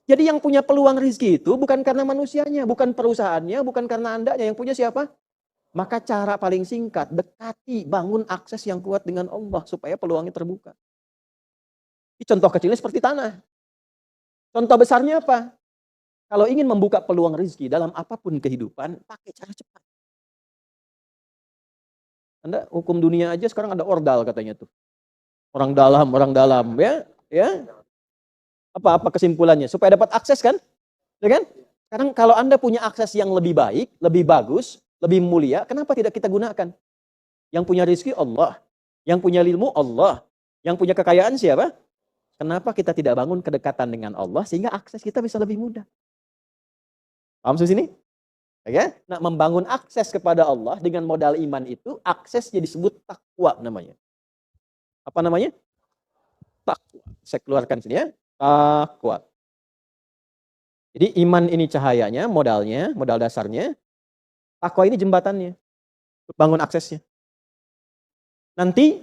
Jadi yang punya peluang rizki itu bukan karena manusianya, bukan perusahaannya, bukan karena andanya. Yang punya siapa? Maka cara paling singkat, dekati, bangun akses yang kuat dengan Allah supaya peluangnya terbuka. Ini contoh kecilnya seperti tanah. Contoh besarnya apa? Kalau ingin membuka peluang rizki dalam apapun kehidupan, pakai cara cepat. Anda hukum dunia aja sekarang ada ordal katanya tuh. Orang dalam, ya. Apa kesimpulannya? Supaya dapat akses kan? Ya kan? Sekarang kalau Anda punya akses yang lebih baik, lebih bagus, lebih mulia, kenapa tidak kita gunakan? Yang punya rezeki Allah, yang punya ilmu Allah, yang punya kekayaan siapa? Kenapa kita tidak bangun kedekatan dengan Allah sehingga akses kita bisa lebih mudah? Paham sampai sini? Ya? Nah, membangun akses kepada Allah dengan modal iman itu, aksesnya disebut takwa namanya. Apa namanya? Takwa. Saya keluarkan sini ya. Takwa. Jadi iman ini cahayanya, modal dasarnya. Takwa ini jembatannya. Untuk bangun aksesnya. Nanti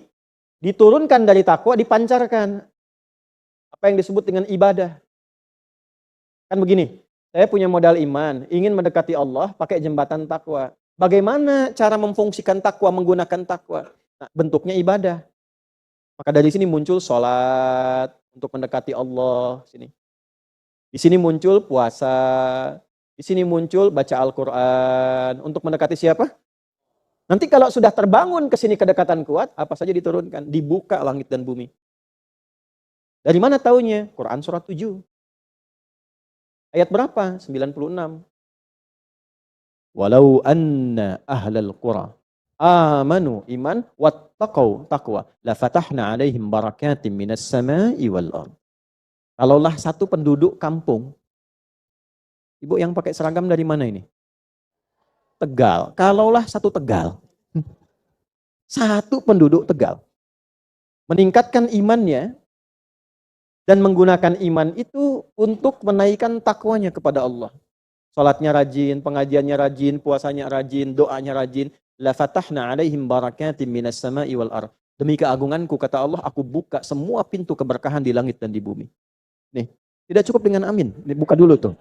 diturunkan dari takwa, dipancarkan. Apa yang disebut dengan ibadah. Kan begini, saya punya modal iman, ingin mendekati Allah pakai jembatan takwa. Bagaimana cara memfungsikan takwa, menggunakan takwa? Nah, bentuknya ibadah. Maka dari sini muncul sholat untuk mendekati Allah. Di sini muncul puasa. Di sini muncul baca Al-Quran. Untuk mendekati siapa? Nanti kalau sudah terbangun ke sini kedekatan kuat, apa saja diturunkan? Dibuka langit dan bumi. Dari mana taunya? Quran surat 7. Ayat berapa? 96. Walau anna ahlal qura amanu iman wattaqau taqwa la fatahna alaihim barakatim minas sama'i wal ard. Kalaulah satu penduduk kampung. Ibu yang pakai seragam dari mana ini? Tegal. Kalaulah satu Tegal. Satu penduduk Tegal meningkatkan imannya dan menggunakan iman itu untuk menaikkan takwanya kepada Allah. Salatnya rajin, pengajiannya rajin, puasanya rajin, doanya rajin. La fatahna alaihim barakatim minas sama'i wal ardh. Demi keagunganku, kata Allah, aku buka semua pintu keberkahan di langit dan di bumi. Nih, tidak cukup dengan amin. Ini buka dulu tuh.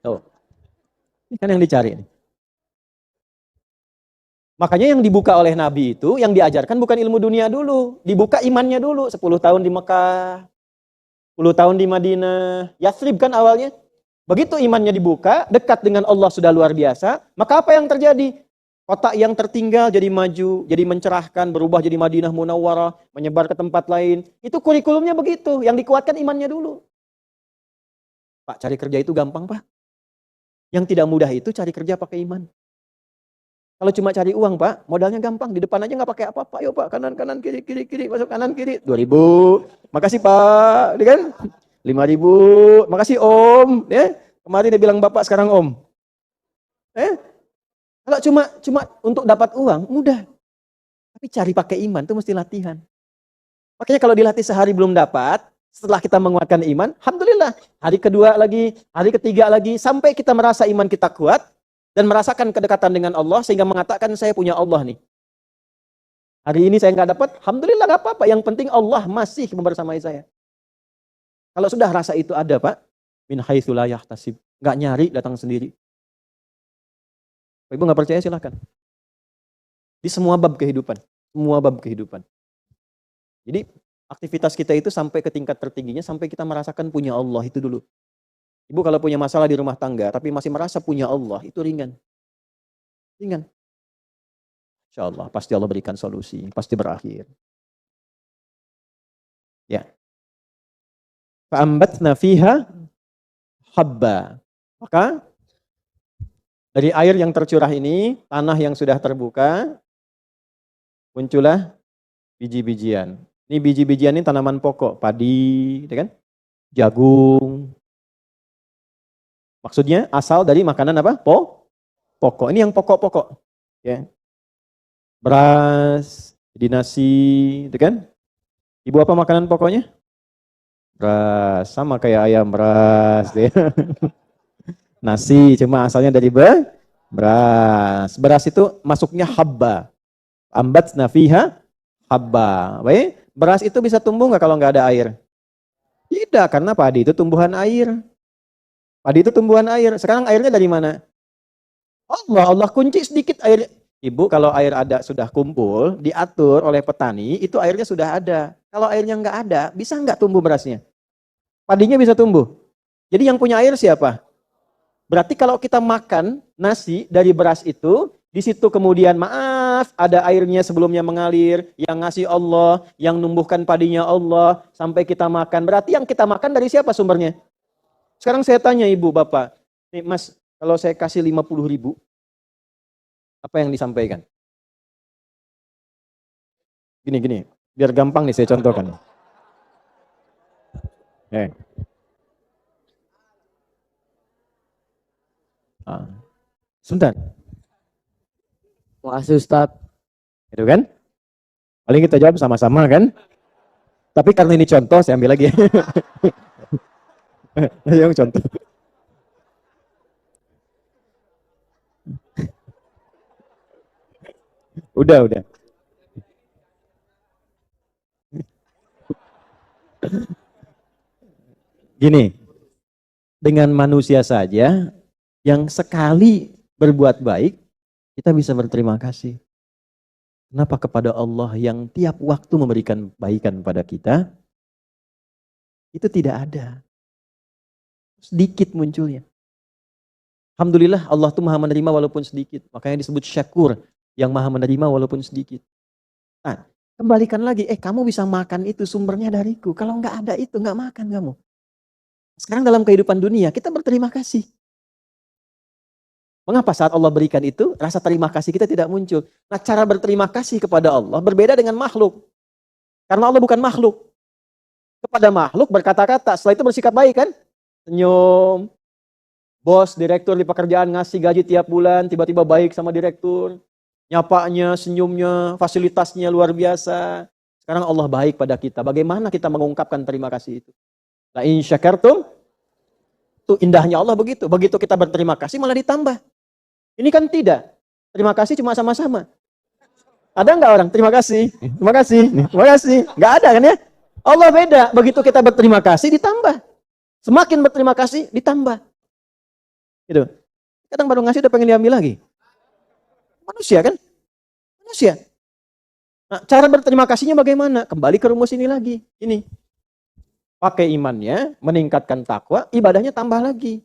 Tuh. Ini kan yang dicari. Makanya yang dibuka oleh Nabi itu, yang diajarkan bukan ilmu dunia dulu. Dibuka imannya dulu. 10 tahun di Mekah, 10 tahun di Madinah. Yathrib kan awalnya. Begitu imannya dibuka, dekat dengan Allah sudah luar biasa. Maka apa yang terjadi? Kota yang tertinggal jadi maju, jadi mencerahkan, berubah jadi Madinah Munawwarah, menyebar ke tempat lain. Itu kurikulumnya begitu. Yang dikuatkan imannya dulu. Pak, cari kerja itu gampang, Pak. Yang tidak mudah itu cari kerja pakai iman. Kalau cuma cari uang, Pak, modalnya gampang. Di depan aja nggak pakai apa-apa. Yuk, Pak, kanan, kanan, kiri, kiri, kiri, masuk kanan, kiri. 2.000. Makasih, Pak. Ini kan? 5.000. Makasih, Om. Ya. Kemarin dia bilang Bapak, sekarang Om. Kalau cuma untuk dapat uang, mudah. Tapi cari pakai iman, itu mesti latihan. Makanya kalau dilatih sehari belum dapat, setelah kita menguatkan iman, alhamdulillah. Hari kedua lagi, hari ketiga lagi, sampai kita merasa iman kita kuat, dan merasakan kedekatan dengan Allah sehingga mengatakan saya punya Allah nih. Hari ini saya nggak dapat, alhamdulillah nggak apa-apa. Yang penting Allah masih membersamai saya. Kalau sudah rasa itu ada, Pak, min haitsu la yahtasib, nggak nyari, datang sendiri. Ibu nggak percaya silakan. Di semua bab kehidupan, semua bab kehidupan. Jadi aktivitas kita itu sampai ke tingkat tertingginya sampai kita merasakan punya Allah itu dulu. Ibu kalau punya masalah di rumah tangga, tapi masih merasa punya Allah, itu ringan. Ringan. Insya Allah, pasti Allah berikan solusi, pasti berakhir. Ya. Fa'ambatna fiha habba. Maka, dari air yang tercurah ini, tanah yang sudah terbuka, muncullah biji-bijian. Ini biji-bijian ini tanaman pokok, padi, kan? Jagung. Maksudnya asal dari makanan apa? Pokok. Ini yang pokok-pokok. Ya. Beras, jadi nasi, itu kan? Ibu apa makanan pokoknya? Beras, sama kayak ayam beras. Ya. Nasi, cuma asalnya dari beras. Beras itu masuknya habba. Ambatna fiha habba. Baik, beras itu bisa tumbuh nggak kalau nggak ada air? Tidak, karena padi itu tumbuhan air. Padi itu tumbuhan air. Sekarang airnya dari mana? Allah kunci sedikit air. Ibu, kalau air ada sudah kumpul, diatur oleh petani, itu airnya sudah ada. Kalau airnya nggak ada, bisa nggak tumbuh berasnya? Padinya bisa tumbuh. Jadi yang punya air siapa? Berarti kalau kita makan nasi dari beras itu, di situ kemudian maaf, ada airnya sebelumnya mengalir, yang ngasih Allah, yang numbuhkan padinya Allah, sampai kita makan. Berarti yang kita makan dari siapa sumbernya? Sekarang saya tanya ibu, bapak, nih Mas, kalau saya kasih 50.000, apa yang disampaikan? Gini, biar gampang nih saya contohkan. Sebentar. Makasih Ustadz. Itu kan? Paling kita jawab sama-sama kan? Tapi karena ini contoh, saya ambil lagi. Yang contoh. Udah. Gini, dengan manusia saja yang sekali berbuat baik, kita bisa berterima kasih. Kenapa kepada Allah yang tiap waktu memberikan kebaikan pada kita, itu tidak ada. Sedikit munculnya. Alhamdulillah Allah tuh maha menerima walaupun sedikit. Makanya disebut syakur, yang maha menerima walaupun sedikit. Nah, kembalikan lagi, kamu bisa makan itu sumbernya dariku. Kalau nggak ada itu, nggak makan kamu. Sekarang dalam kehidupan dunia, kita berterima kasih. Mengapa saat Allah berikan itu, rasa terima kasih kita tidak muncul? Nah, cara berterima kasih kepada Allah berbeda dengan makhluk. Karena Allah bukan makhluk. Kepada makhluk berkata-kata, setelah itu bersikap baik kan? Senyum. Bos, direktur di pekerjaan ngasih gaji tiap bulan, tiba-tiba baik sama direktur. Nyapanya, senyumnya, fasilitasnya luar biasa. Sekarang Allah baik pada kita. Bagaimana kita mengungkapkan terima kasih itu? La in syakartum Tuh indahnya Allah begitu. Begitu kita berterima kasih malah ditambah. Ini kan tidak. Terima kasih cuma sama-sama. Ada nggak orang? Terima kasih. Terima kasih. Terima kasih. Nggak ada kan ya? Allah beda. Begitu kita berterima kasih ditambah. Semakin berterima kasih ditambah. Gitu. Kadang baru ngasih udah pengen diambil lagi. Manusia kan? Manusia. Nah, cara berterima kasihnya bagaimana? Kembali ke rumus ini lagi. Ini. Pakai imannya, meningkatkan takwa, ibadahnya tambah lagi.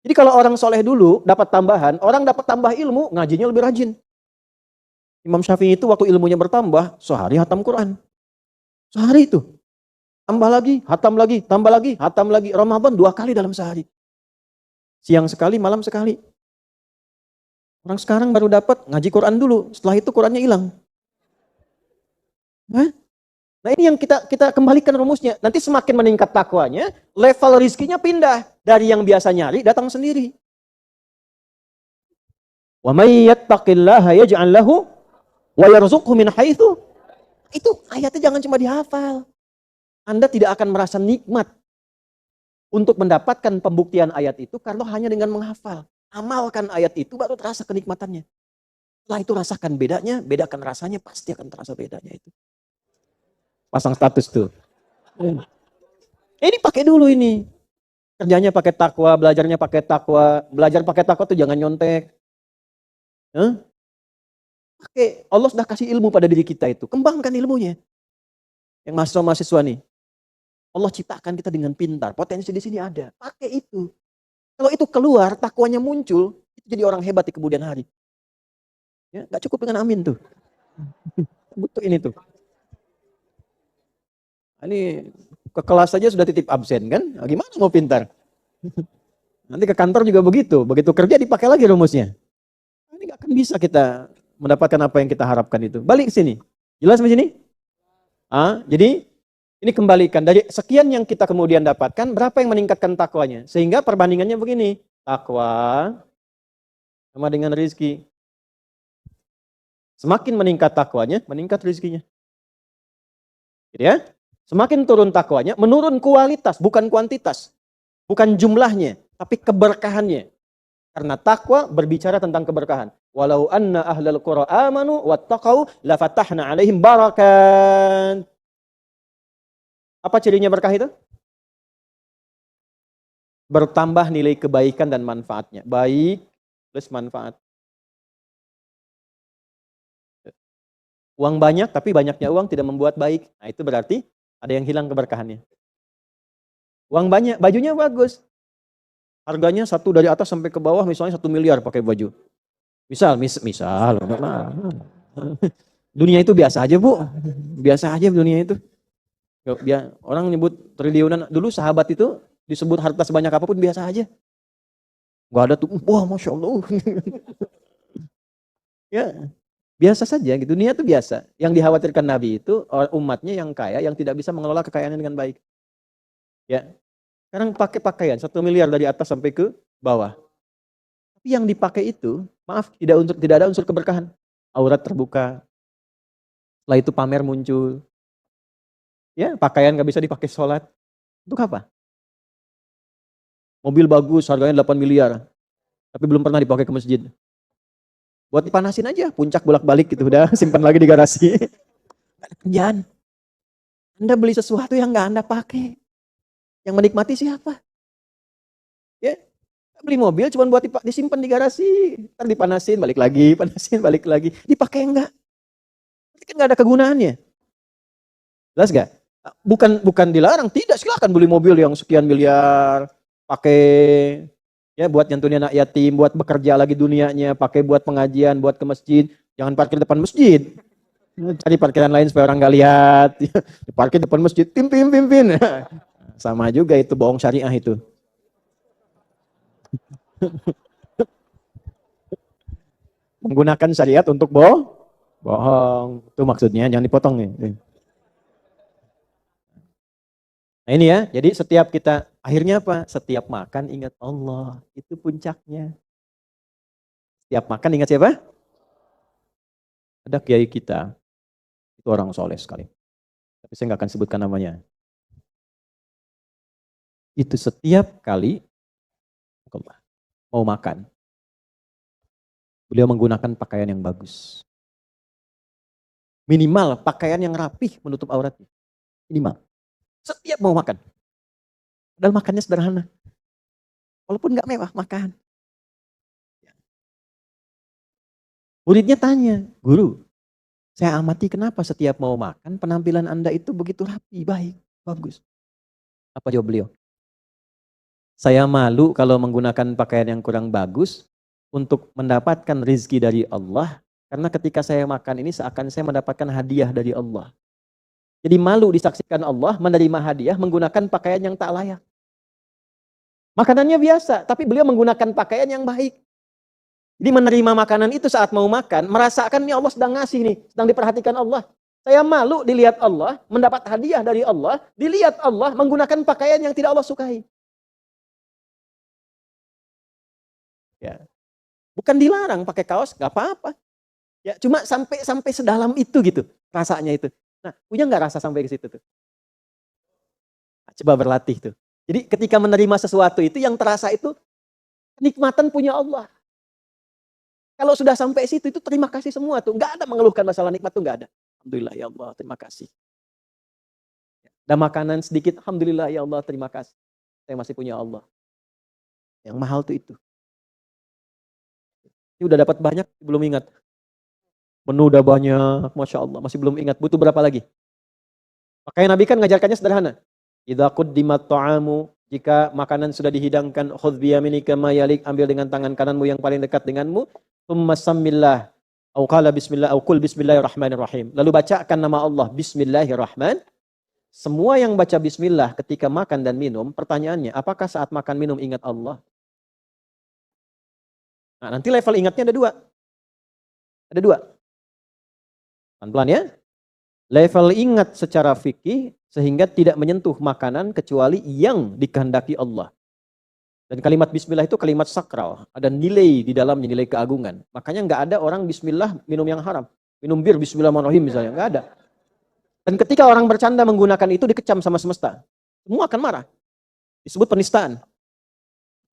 Jadi kalau orang soleh dulu dapat tambahan, orang dapat tambah ilmu, ngajinya lebih rajin. Imam Syafi'i itu waktu ilmunya bertambah, sehari hatam Quran. Sehari itu. Tambah lagi, hatam lagi, tambah lagi, hatam lagi. Ramadan 2 kali dalam sehari. Siang sekali, malam sekali. Orang sekarang baru dapat ngaji Quran dulu, setelah itu Qurannya hilang. Hah? Nah ini yang kita kembalikan rumusnya. Nanti semakin meningkat takwanya, level rizkinya pindah. Dari yang biasa nyari, datang sendiri. Wa may yattaqillaha yaj'al lahu wa yarzuqhu min haitsu. Itu ayatnya jangan cuma dihafal. Anda tidak akan merasa nikmat untuk mendapatkan pembuktian ayat itu kalau hanya dengan menghafal. Amalkan ayat itu baru terasa kenikmatannya. Setelah itu rasakan bedanya, bedakan rasanya, pasti akan terasa bedanya itu. Pasang status tuh. Ini pakai dulu ini. Kerjanya pakai takwa, belajarnya pakai takwa. Belajar pakai takwa tuh jangan nyontek. Pakai, Allah sudah kasih ilmu pada diri kita itu. Kembangkan ilmunya. Yang mahasiswa-mahasiswa nih. Allah ciptakan kita dengan pintar. Potensi di sini ada. Pakai itu. Kalau itu keluar, takwanya muncul, itu jadi orang hebat di kemudian hari. Ya, gak cukup dengan amin tuh. Butuh ini tuh. Ini ke kelas saja sudah titip absen kan? Nah, gimana mau pintar? Nanti ke kantor juga begitu. Begitu kerja dipakai lagi rumusnya. Ini gak akan bisa kita mendapatkan apa yang kita harapkan itu. Balik ke sini. Jelas di sini? Jadi ini kembalikan. Dari sekian yang kita kemudian dapatkan, berapa yang meningkatkan takwanya? Sehingga perbandingannya begini. Takwa sama dengan rizki. Semakin meningkat takwanya, meningkat rizkinya. Gitu ya? Semakin turun takwanya, menurun kualitas, bukan kuantitas. Bukan jumlahnya, tapi keberkahannya. Karena takwa berbicara tentang keberkahan. Walau anna ahlal qura amanu wattaqau lafatahna alaihim barakat. Apa cirinya berkah itu? Bertambah nilai kebaikan dan manfaatnya. Baik plus manfaat. Uang banyak, tapi banyaknya uang tidak membuat baik. Nah itu berarti ada yang hilang keberkahannya. Uang banyak, bajunya bagus. Harganya satu dari atas sampai ke bawah, misalnya 1 miliar pakai baju. Misal. Dunia itu biasa aja bu. Biasa aja dunia itu. Orang nyebut triliunan. Dulu sahabat itu disebut harta sebanyak apapun biasa aja. Gak ada tuh, wah Masya Allah. Ya, biasa saja gitu. Dunia itu biasa. Yang dikhawatirkan Nabi itu umatnya yang kaya yang tidak bisa mengelola kekayaannya dengan baik. Ya. Sekarang pakai pakaian 1 miliar dari atas sampai ke bawah. Tapi yang dipakai itu, maaf, tidak ada unsur keberkahan. Aurat terbuka. Setelah itu pamer muncul. Ya, pakaian nggak bisa dipakai sholat. Untuk apa? Mobil bagus, harganya 8 miliar. Tapi belum pernah dipakai ke masjid. Buat dipanasin aja, puncak bolak-balik gitu, udah simpan lagi di garasi. Gak ada kerjaan. Anda beli sesuatu yang nggak Anda pakai. Yang menikmati siapa? Ya, beli mobil cuma buat disimpan di garasi. Ntar dipanasin, balik lagi, panasin, balik lagi. Dipakai enggak? Berarti kan nggak ada kegunaannya. Jelas gak? Bukan dilarang, tidak, silakan beli mobil yang sekian miliar, pakai ya buat nyantunin anak yatim, buat bekerja lagi dunianya, pakai buat pengajian, buat ke masjid, jangan parkir depan masjid. Cari parkiran lain supaya orang nggak lihat. Parkir depan masjid, pimpin. Sama juga itu bohong syariah itu. Menggunakan syariat untuk bohong. Itu maksudnya, jangan dipotong nih. Nah ini ya, jadi setiap kita, akhirnya apa? Setiap makan ingat Allah, itu puncaknya. Setiap makan ingat siapa? Ada kiai kita, itu orang soleh sekali. Tapi saya nggak akan sebutkan namanya. Itu setiap kali Mau makan. Beliau menggunakan pakaian yang bagus. Minimal pakaian yang rapih menutup auratnya. Minimal. Setiap mau makan. Padahal makannya sederhana. Walaupun nggak mewah, makan. Muridnya tanya, guru, saya amati kenapa setiap mau makan penampilan Anda itu begitu rapi, baik, bagus. Apa jawab beliau? Saya malu kalau menggunakan pakaian yang kurang bagus untuk mendapatkan rizki dari Allah. Karena ketika saya makan ini seakan saya mendapatkan hadiah dari Allah. Jadi malu disaksikan Allah menerima hadiah menggunakan pakaian yang tak layak. Makanannya biasa, tapi beliau menggunakan pakaian yang baik. Jadi menerima makanan itu saat mau makan, merasakan ini Allah sedang ngasih nih, sedang diperhatikan Allah. Saya malu dilihat Allah, mendapat hadiah dari Allah, dilihat Allah menggunakan pakaian yang tidak Allah sukai. Ya. Bukan dilarang pakai kaos, nggak apa-apa. Ya, cuma sampai sedalam itu gitu rasanya itu. Nah, punya nggak rasa sampai ke situ tuh? Coba berlatih tuh. Jadi ketika menerima sesuatu itu yang terasa itu kenikmatan punya Allah. Kalau sudah sampai situ itu terima kasih semua tuh. Nggak ada mengeluhkan masalah nikmat tuh nggak ada. Alhamdulillah ya Allah, terima kasih. Dan makanan sedikit, alhamdulillah ya Allah, terima kasih. Saya masih punya Allah. Yang mahal tuh itu. Ini udah dapat banyak, belum ingat. Menu udah banyak, Masya Allah. Masih belum ingat, butuh berapa lagi? Makanya Nabi kan ngajarkannya sederhana. Idza quddimat ta'amu, jika makanan sudah dihidangkan, khudh biyaminika ma yalik, ambil dengan tangan kananmu yang paling dekat denganmu, tsumma sammillah, au qala bismillah, au qul bismillahirrahmanirrahim. Lalu bacakan nama Allah, bismillahirrahmanirrahim. Semua yang baca bismillah ketika makan dan minum, pertanyaannya, apakah saat makan minum ingat Allah? Nah, nanti level ingatnya ada dua. Ada dua. Pelan-pelan ya. Level ingat secara fikih sehingga tidak menyentuh makanan kecuali yang dikehendaki Allah. Dan kalimat bismillah itu kalimat sakral. Ada nilai di dalamnya, nilai keagungan. Makanya nggak ada orang bismillah minum yang haram. Minum bir bismillahirrahmanirrahim misalnya. Nggak ada. Dan ketika orang bercanda menggunakan itu dikecam sama semesta. Semua akan marah. Disebut penistaan.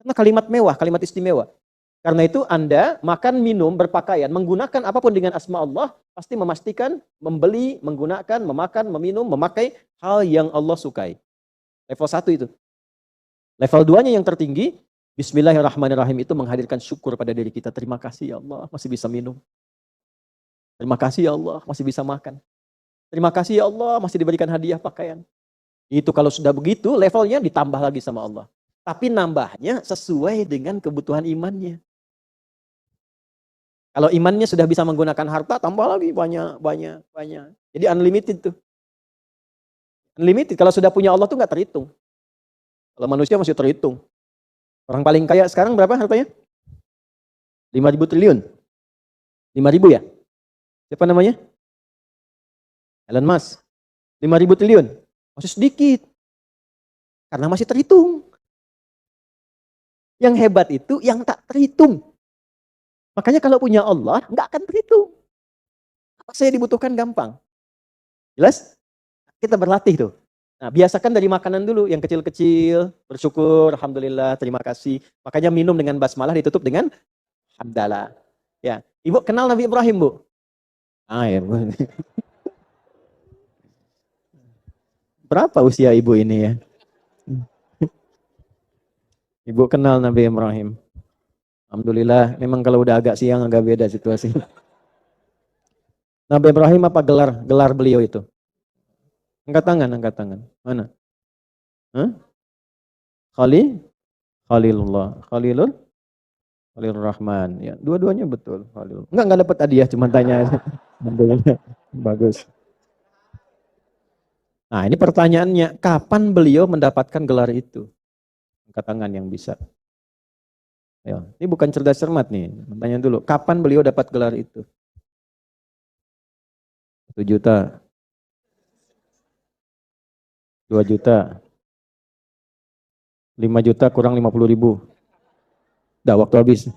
Karena kalimat mewah, kalimat istimewa. Karena itu Anda makan, minum, berpakaian, menggunakan apapun dengan asma Allah, pasti memastikan membeli, menggunakan, memakan, meminum, memakai hal yang Allah sukai. Level 1 itu. Level 2-nya yang tertinggi, bismillahirrahmanirrahim itu menghadirkan syukur pada diri kita. Terima kasih ya Allah, masih bisa minum. Terima kasih ya Allah, masih bisa makan. Terima kasih ya Allah, masih diberikan hadiah pakaian. Itu kalau sudah begitu, levelnya ditambah lagi sama Allah. Tapi nambahnya sesuai dengan kebutuhan imannya. Kalau imannya sudah bisa menggunakan harta, tambah lagi banyak. Jadi unlimited tuh. Unlimited, kalau sudah punya Allah tuh nggak terhitung. Kalau manusia masih terhitung. Orang paling kaya sekarang berapa hartanya? 5.000 triliun. 5.000 ya? Siapa namanya? Elon Musk. 5.000 triliun. Masih sedikit. Karena masih terhitung. Yang hebat itu yang tak terhitung. Makanya kalau punya Allah, nggak akan terhitung. Apa saya dibutuhkan gampang. Jelas? Kita berlatih tuh. Nah, biasakan dari makanan dulu, yang kecil-kecil, bersyukur, alhamdulillah, terima kasih. Makanya minum dengan basmalah ditutup dengan hamdalah. Ya, Ibu kenal Nabi Ibrahim, Bu? Ah, ya, Bu. Berapa usia Ibu ini ya? Ibu kenal Nabi Ibrahim. Alhamdulillah, memang kalau udah agak siang agak beda situasi. Nabi Ibrahim apa gelar beliau itu? Angkat tangan. Mana? Hah? Khalilullah. Khalilur Rahman. Ya, dua-duanya betul. Khalil. Enggak dapat hadiah, cuma tanya. Alhamdulillah. Bagus. Nah, ini pertanyaannya, kapan beliau mendapatkan gelar itu? Angkat tangan yang bisa. Ya, ini bukan cerdas cermat nih. Tanya dulu, kapan beliau dapat gelar itu? 1 juta. 2 juta. 5 juta kurang 50.000. Udah waktu habis.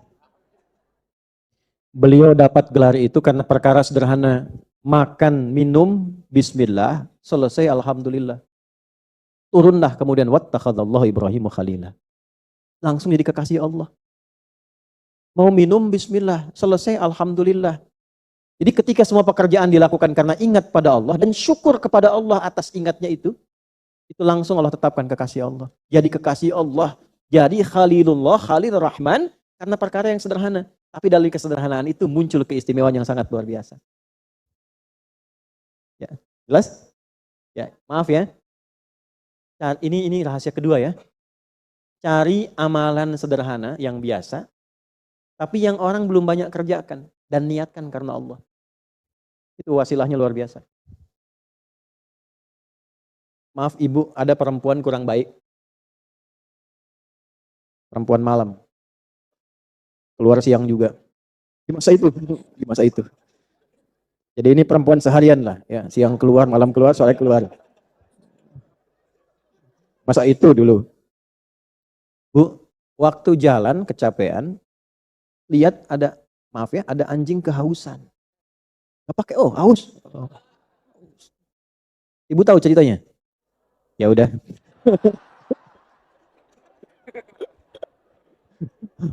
Beliau dapat gelar itu karena perkara sederhana. Makan, minum, bismillah, selesai alhamdulillah. Turunlah kemudian wattakhadallahu Ibrahim khalila. langsung jadi kekasih Allah. Mau minum, bismillah. Selesai, alhamdulillah. Jadi ketika semua pekerjaan dilakukan karena ingat pada Allah dan syukur kepada Allah atas ingatnya itu langsung Allah tetapkan kekasih Allah. Jadi kekasih Allah. Jadi Khalilullah, Khalil Rahman, karena perkara yang sederhana. Tapi dari kesederhanaan itu muncul keistimewaan yang sangat luar biasa. Ya, jelas? Ya, maaf ya. Ini rahasia kedua ya. Cari amalan sederhana yang biasa, tapi yang orang belum banyak kerjakan dan niatkan karena Allah. Itu wasilahnya luar biasa. Maaf ibu, ada perempuan kurang baik. Perempuan malam. Keluar siang juga. Di masa itu. Jadi ini perempuan seharian lah. Ya, siang keluar, malam keluar, sore keluar. Masa itu dulu. Bu, waktu jalan kecapean, lihat ada, maaf ya, ada anjing kehausan. Gak pakai, haus. Ibu tahu ceritanya? Ya udah.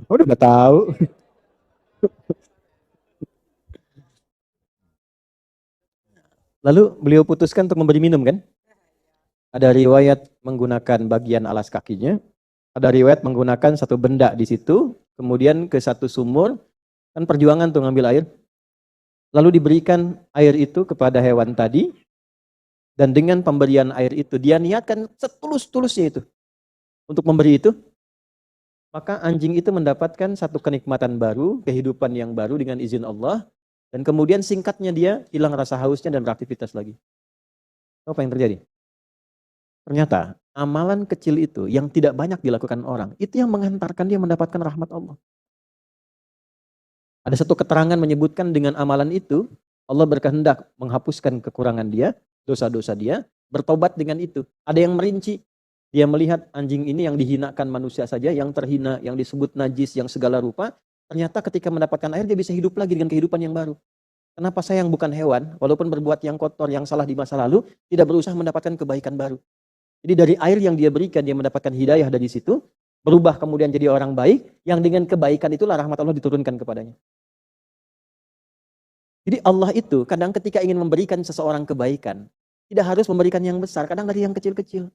Udah gak tahu. Lalu beliau putuskan untuk memberi minum kan? Ada riwayat menggunakan bagian alas kakinya, ada riwayat menggunakan satu benda di situ, kemudian ke satu sumur, kan perjuangan tuh ngambil air. Lalu diberikan air itu kepada hewan tadi, dan dengan pemberian air itu, dia niatkan setulus-tulusnya itu untuk memberi itu, maka anjing itu mendapatkan satu kenikmatan baru, kehidupan yang baru dengan izin Allah, dan kemudian singkatnya dia hilang rasa hausnya dan beraktivitas lagi. Apa yang terjadi? Ternyata amalan kecil itu yang tidak banyak dilakukan orang, itu yang menghantarkan dia mendapatkan rahmat Allah. Ada satu keterangan menyebutkan dengan amalan itu, Allah berkehendak menghapuskan kekurangan dia, dosa-dosa dia, bertobat dengan itu. Ada yang merinci, dia melihat anjing ini yang dihinakan manusia saja, yang terhina, yang disebut najis, yang segala rupa, ternyata ketika mendapatkan air dia bisa hidup lagi dengan kehidupan yang baru. Kenapa saya yang bukan hewan, walaupun berbuat yang kotor, yang salah di masa lalu, tidak berusaha mendapatkan kebaikan baru. Jadi dari air yang dia berikan, dia mendapatkan hidayah dari situ, berubah kemudian jadi orang baik, yang dengan kebaikan itulah rahmat Allah diturunkan kepadanya. Jadi Allah itu kadang ketika ingin memberikan seseorang kebaikan, tidak harus memberikan yang besar, kadang dari yang kecil-kecil.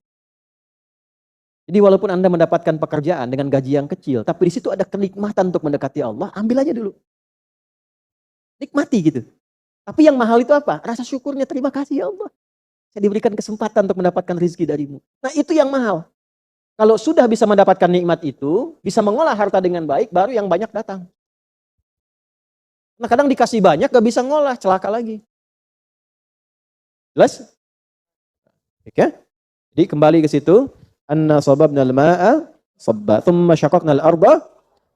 Jadi walaupun Anda mendapatkan pekerjaan dengan gaji yang kecil, tapi di situ ada kenikmatan untuk mendekati Allah, ambil aja dulu. Nikmati gitu. Tapi yang mahal itu apa? Rasa syukurnya, terima kasih ya Allah. Saya diberikan kesempatan untuk mendapatkan rezeki darimu. Nah itu yang mahal. Kalau sudah bisa mendapatkan nikmat itu, bisa mengolah harta dengan baik, baru yang banyak datang. Nah kadang dikasih banyak gak bisa ngolah, celaka lagi. Jelas? Oke? Jadi kembali ke situ. Anna sababna al-ma'a sabba, thumma syaqaqna al-arda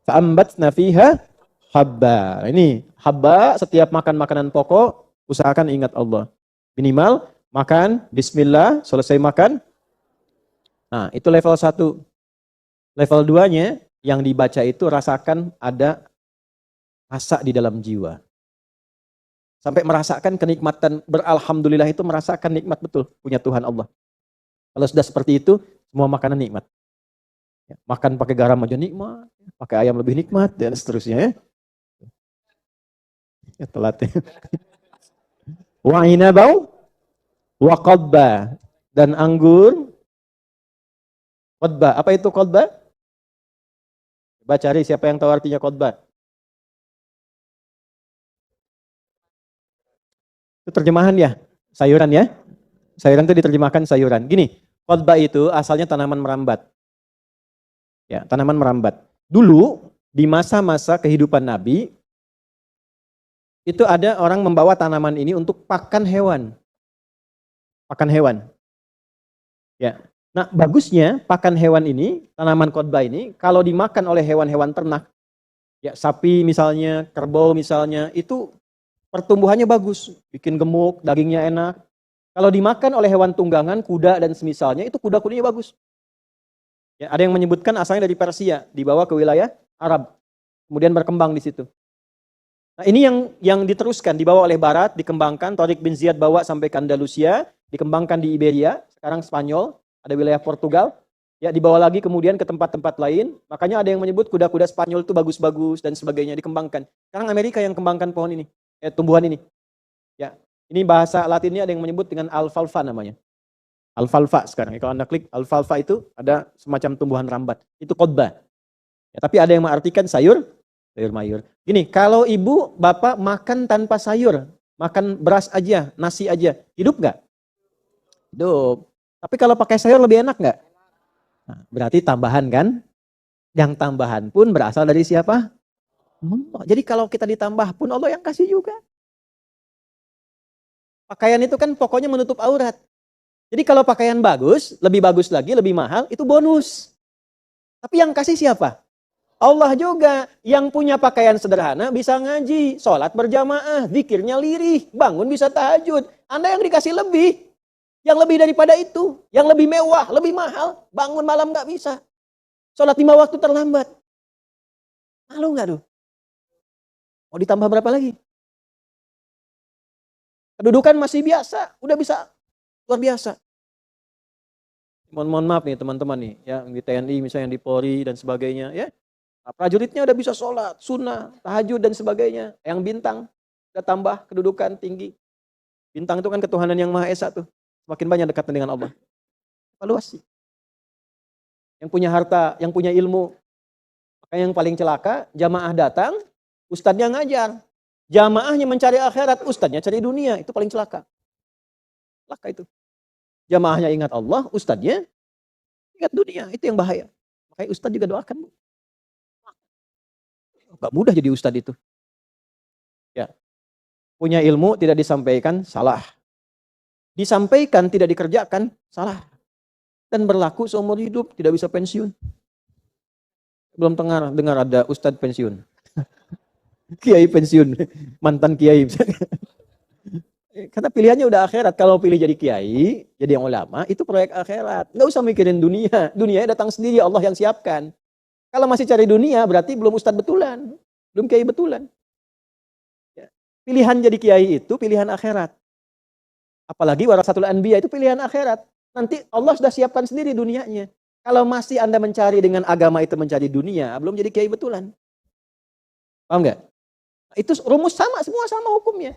fa'ambatna fiha habba. Ini habba, setiap makan makanan pokok, usahakan ingat Allah. Minimal makan, bismillah, selesai makan. Nah, itu level 1. Level 2-nya yang dibaca itu rasakan ada rasa di dalam jiwa. Sampai merasakan kenikmatan, beralhamdulillah itu merasakan nikmat betul punya Tuhan Allah. Kalau sudah seperti itu, semua makanan nikmat. Ya, makan pakai garam aja nikmat, pakai ayam lebih nikmat, dan seterusnya. Ya telat ya. Wa inabau wa qadba, dan anggur. Qadba, apa itu qadba? Coba cari siapa yang tahu artinya qadba. Itu terjemahan ya, sayuran ya. Sayuran itu diterjemahkan sayuran. Gini, qadba itu asalnya tanaman merambat. Ya, tanaman merambat. Dulu di masa-masa kehidupan Nabi itu ada orang membawa tanaman ini untuk pakan hewan. Pakan hewan. Ya. Nah, bagusnya pakan hewan ini, tanaman qadba ini kalau dimakan oleh hewan-hewan ternak, ya sapi misalnya, kerbau misalnya, itu pertumbuhannya bagus, bikin gemuk, dagingnya enak. Kalau dimakan oleh hewan tunggangan, kuda dan semisalnya, itu kuda-kudanya bagus. Ya, ada yang menyebutkan asalnya dari Persia, dibawa ke wilayah Arab, kemudian berkembang di situ. Nah, ini yang diteruskan, dibawa oleh Barat, dikembangkan. Tariq bin Ziyad bawa sampai ke Andalusia, dikembangkan di Iberia, sekarang Spanyol, ada wilayah Portugal. Ya, dibawa lagi kemudian ke tempat-tempat lain. Makanya ada yang menyebut kuda-kuda Spanyol itu bagus-bagus dan sebagainya, dikembangkan. Sekarang Amerika yang kembangkan pohon ini, tumbuhan ini. Ya, ini bahasa Latinnya ada yang menyebut dengan alfalfa namanya. Alfalfa sekarang. Kalau Anda klik alfalfa itu ada semacam tumbuhan rambat. Itu khotbah. Ya, tapi ada yang mengartikan sayur mayur. Gini, kalau ibu, bapak makan tanpa sayur, makan beras aja, nasi aja, hidup nggak? Hidup. Tapi kalau pakai sayur lebih enak nggak? Nah, berarti tambahan kan? Yang tambahan pun berasal dari siapa? Allah. Jadi kalau kita ditambah pun Allah yang kasih juga. Pakaian itu kan pokoknya menutup aurat. Jadi kalau pakaian bagus, lebih bagus lagi, lebih mahal, itu bonus. Tapi yang kasih siapa? Allah juga. Yang punya pakaian sederhana bisa ngaji, sholat berjamaah, zikirnya lirih, bangun bisa tahajud. Anda yang dikasih lebih. Yang lebih daripada itu. Yang lebih mewah, lebih mahal. Bangun malam gak bisa. Sholat 5 waktu terlambat. Malu gak tuh? Mau ditambah berapa lagi? Kedudukan masih biasa. Udah bisa luar biasa. Mohon maaf nih teman-teman nih. Ya, di TNI misalnya, di Polri dan sebagainya. Ya, prajuritnya udah bisa sholat, sunnah, tahajud dan sebagainya. Yang bintang udah tambah kedudukan tinggi. Bintang itu kan ketuhanan yang Maha Esa tuh. Semakin banyak dekat dengan Allah. Evaluasi. Yang punya harta, yang punya ilmu. Makanya yang paling celaka, jamaah datang, ustadznya ngajar. Jamaahnya mencari akhirat, ustadznya cari dunia. Itu paling celaka. Celaka itu. Jamaahnya ingat Allah, ustadznya ingat dunia. Itu yang bahaya. Makanya ustadz juga doakan. Gak mudah jadi ustadz itu. Ya. Punya ilmu tidak disampaikan, salah. Disampaikan tidak dikerjakan, salah. Dan berlaku seumur hidup, tidak bisa pensiun. Belum dengar ada ustadz pensiun. Kiai pensiun, mantan kiai. Karena pilihannya udah akhirat. Kalau pilih jadi kiai, jadi yang ulama, itu proyek akhirat. Nggak usah mikirin dunia. Dunianya datang sendiri, Allah yang siapkan. Kalau masih cari dunia, berarti belum ustadz betulan. Belum kiai betulan. Pilihan jadi kiai itu pilihan akhirat. Apalagi warasatul anbiya itu pilihan akhirat. Nanti Allah sudah siapkan sendiri dunianya. Kalau masih Anda mencari dengan agama itu mencari dunia, belum jadi kiai betulan. Paham nggak? Itu rumus sama, semua sama hukumnya.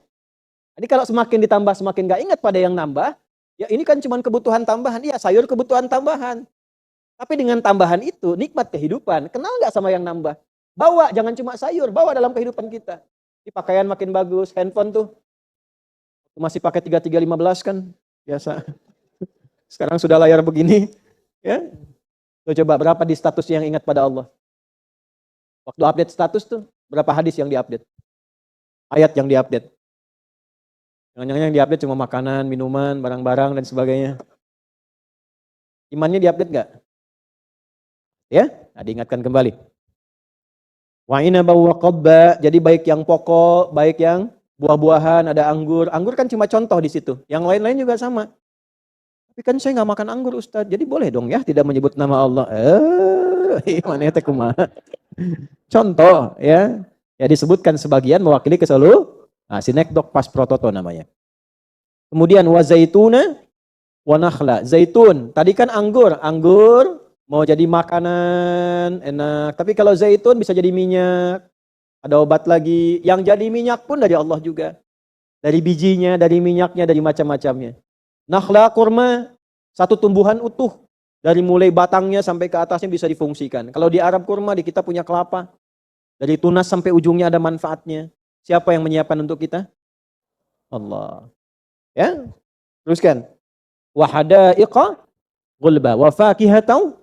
Jadi kalau semakin ditambah semakin nggak ingat pada yang nambah, ya ini kan cuma kebutuhan tambahan. Iya, sayur kebutuhan tambahan. Tapi dengan tambahan itu nikmat kehidupan. Kenal nggak sama yang nambah? Bawa, jangan cuma sayur, bawa dalam kehidupan kita. Di pakaian makin bagus, handphone tuh masih pakai 3315 kan biasa. Sekarang sudah layar begini, ya. Tuh coba berapa di status yang ingat pada Allah? Waktu update status tuh berapa hadis yang diupdate? Ayat yang diupdate. Jangan-jangan yang diupdate cuma makanan, minuman, barang-barang dan sebagainya. Imannya diupdate nggak? Ya, nah, diingatkan kembali. Wa inaba wa qabba, jadi baik yang pokok, baik yang buah-buahan, ada anggur. Anggur kan cuma contoh di situ. Yang lain-lain juga sama. Tapi kan saya nggak makan anggur Ustaz. Jadi boleh dong ya tidak menyebut nama Allah. Mana teh kumaha. Contoh ya. Ya disebutkan sebagian mewakili keseluruhan. Nah, sinekdok pas prototo namanya. Kemudian wa zaituna wa nakhla. Zaitun. Tadi kan anggur. Anggur mau jadi makanan enak. Tapi kalau zaitun bisa jadi minyak. Ada obat lagi. Yang jadi minyak pun dari Allah juga. Dari bijinya, dari minyaknya, dari macam-macamnya. Nakhla kurma, satu tumbuhan utuh. Dari mulai batangnya sampai ke atasnya bisa difungsikan. Kalau di Arab kurma, di kita punya kelapa. Dari tunas sampai ujungnya ada manfaatnya. Siapa yang menyiapkan untuk kita? Allah. Ya, teruskan. Wa hadaiqa ghulba wa fakihatan,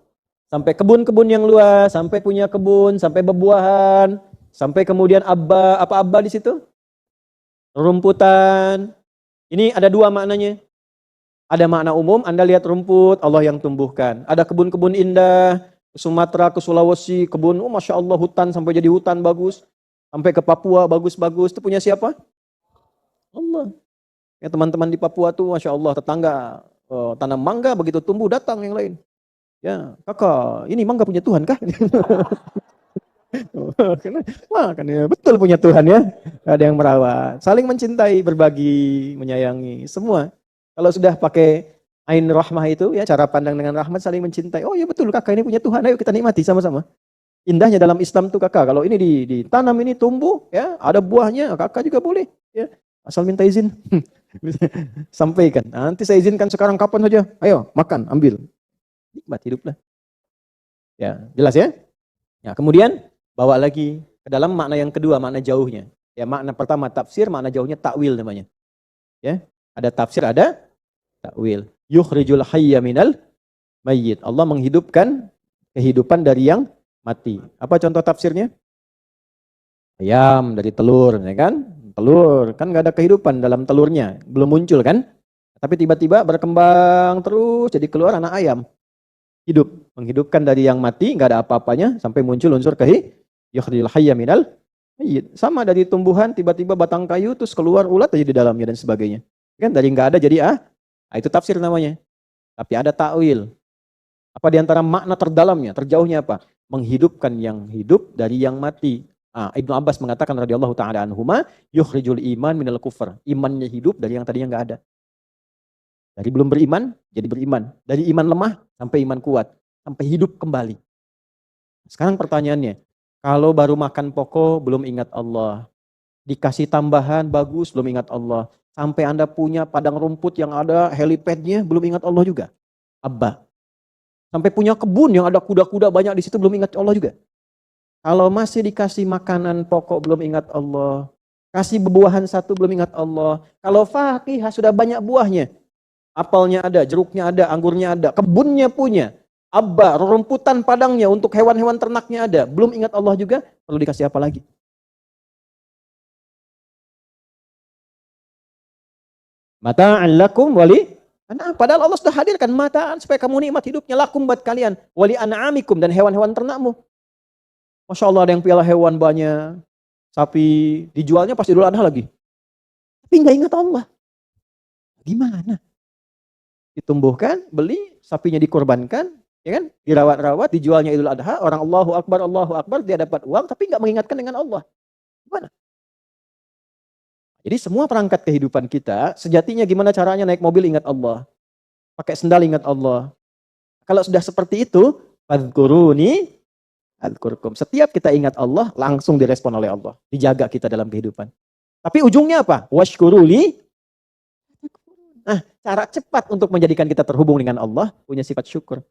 sampai kebun-kebun yang luas, sampai punya kebun, sampai bebuahan, sampai kemudian apa abba di situ? Rumputan. Ini ada dua maknanya. Ada makna umum, Anda lihat rumput, Allah yang tumbuhkan. Ada kebun-kebun indah, ke Sumatera, ke Sulawesi, kebun, Masya Allah hutan, sampai jadi hutan bagus. Sampai ke Papua, bagus-bagus. Itu punya siapa? Allah. Ya teman-teman di Papua tuh, Masya Allah, tetangga tanam mangga, begitu tumbuh datang yang lain. Ya, kakak, ini mangga punya Tuhan kah? Wah, kan ya, betul punya Tuhan ya. Ada yang merawat, saling mencintai, berbagi, menyayangi, semua. Kalau sudah pakai Ain rahmah itu ya, cara pandang dengan rahmat, saling mencintai. Oh ya betul, kakak ini punya Tuhan, ayo kita nikmati sama-sama. Indahnya dalam Islam tuh kakak, kalau ini ditanam, ini tumbuh, ya ada buahnya, kakak juga boleh, ya asal minta izin. Sampaikan. Nanti saya izinkan sekarang kapan saja. Ayo makan, ambil. Nikmat hiduplah. Ya jelas ya. Ya kemudian bawa lagi ke dalam makna yang kedua, makna jauhnya. Ya makna pertama tafsir, makna jauhnya takwil namanya. Ya ada tafsir, ada takwil. Yukhrijul hayya minal mayyit. Allah menghidupkan kehidupan dari yang mati. Apa contoh tafsirnya? Ayam dari telur, ya kan? Telur kan nggak ada kehidupan dalam telurnya, belum muncul kan? Tapi tiba-tiba berkembang terus jadi keluar anak ayam. Hidup, menghidupkan dari yang mati, nggak ada apa-apanya sampai muncul unsur yukhrijul hayya minal mayyit. Sama dari tumbuhan tiba-tiba batang kayu terus keluar ulat aja di dalamnya dan sebagainya. Kan dari nggak ada jadi itu tafsir namanya. Tapi ada takwil. Apa diantara makna terdalamnya, terjauhnya apa? Menghidupkan yang hidup dari yang mati. Ibnu Abbas mengatakan radhiyallahu taala anhuma, yukhrijul iman minal kufur. Imannya hidup dari yang tadinya nggak ada. Dari belum beriman jadi beriman. Dari iman lemah sampai iman kuat, sampai hidup kembali. Sekarang pertanyaannya, kalau baru makan pokok belum ingat Allah, dikasih tambahan bagus belum ingat Allah, sampai Anda punya padang rumput yang ada helipadnya belum ingat Allah juga. Abba. Sampai punya kebun yang ada kuda-kuda banyak di situ belum ingat Allah juga. Kalau masih dikasih makanan pokok belum ingat Allah, kasih buah satu belum ingat Allah. Kalau fakihah sudah banyak buahnya, apelnya ada, jeruknya ada, anggurnya ada, kebunnya punya, abba, rumputan padangnya untuk hewan-hewan ternaknya ada, belum ingat Allah juga, perlu dikasih apa lagi? Mata'an lakum wali. Padahal Allah sudah hadirkan mataan supaya kamu nikmat hidupnya, lakum buat kalian, wali an'amikum, dan hewan-hewan ternakmu. Masya Allah ada yang piala hewan banyak, sapi dijualnya pas Idul Adha lagi. Tapi nggak ingat Allah. Gimana? Ditumbuhkan, beli, sapinya dikorbankan, ya kan? Dirawat-rawat, dijualnya Idul Adha, orang Allahu Akbar, dia dapat uang, tapi nggak mengingatkan dengan Allah. Gimana? Jadi semua perangkat kehidupan kita, sejatinya gimana caranya naik mobil ingat Allah. Pakai sendal ingat Allah. Kalau sudah seperti itu, fadhkuruni adzkurkum. Setiap kita ingat Allah, langsung direspon oleh Allah. Dijaga kita dalam kehidupan. Tapi ujungnya apa? Washkuruli. Nah, cara cepat untuk menjadikan kita terhubung dengan Allah, punya sifat syukur.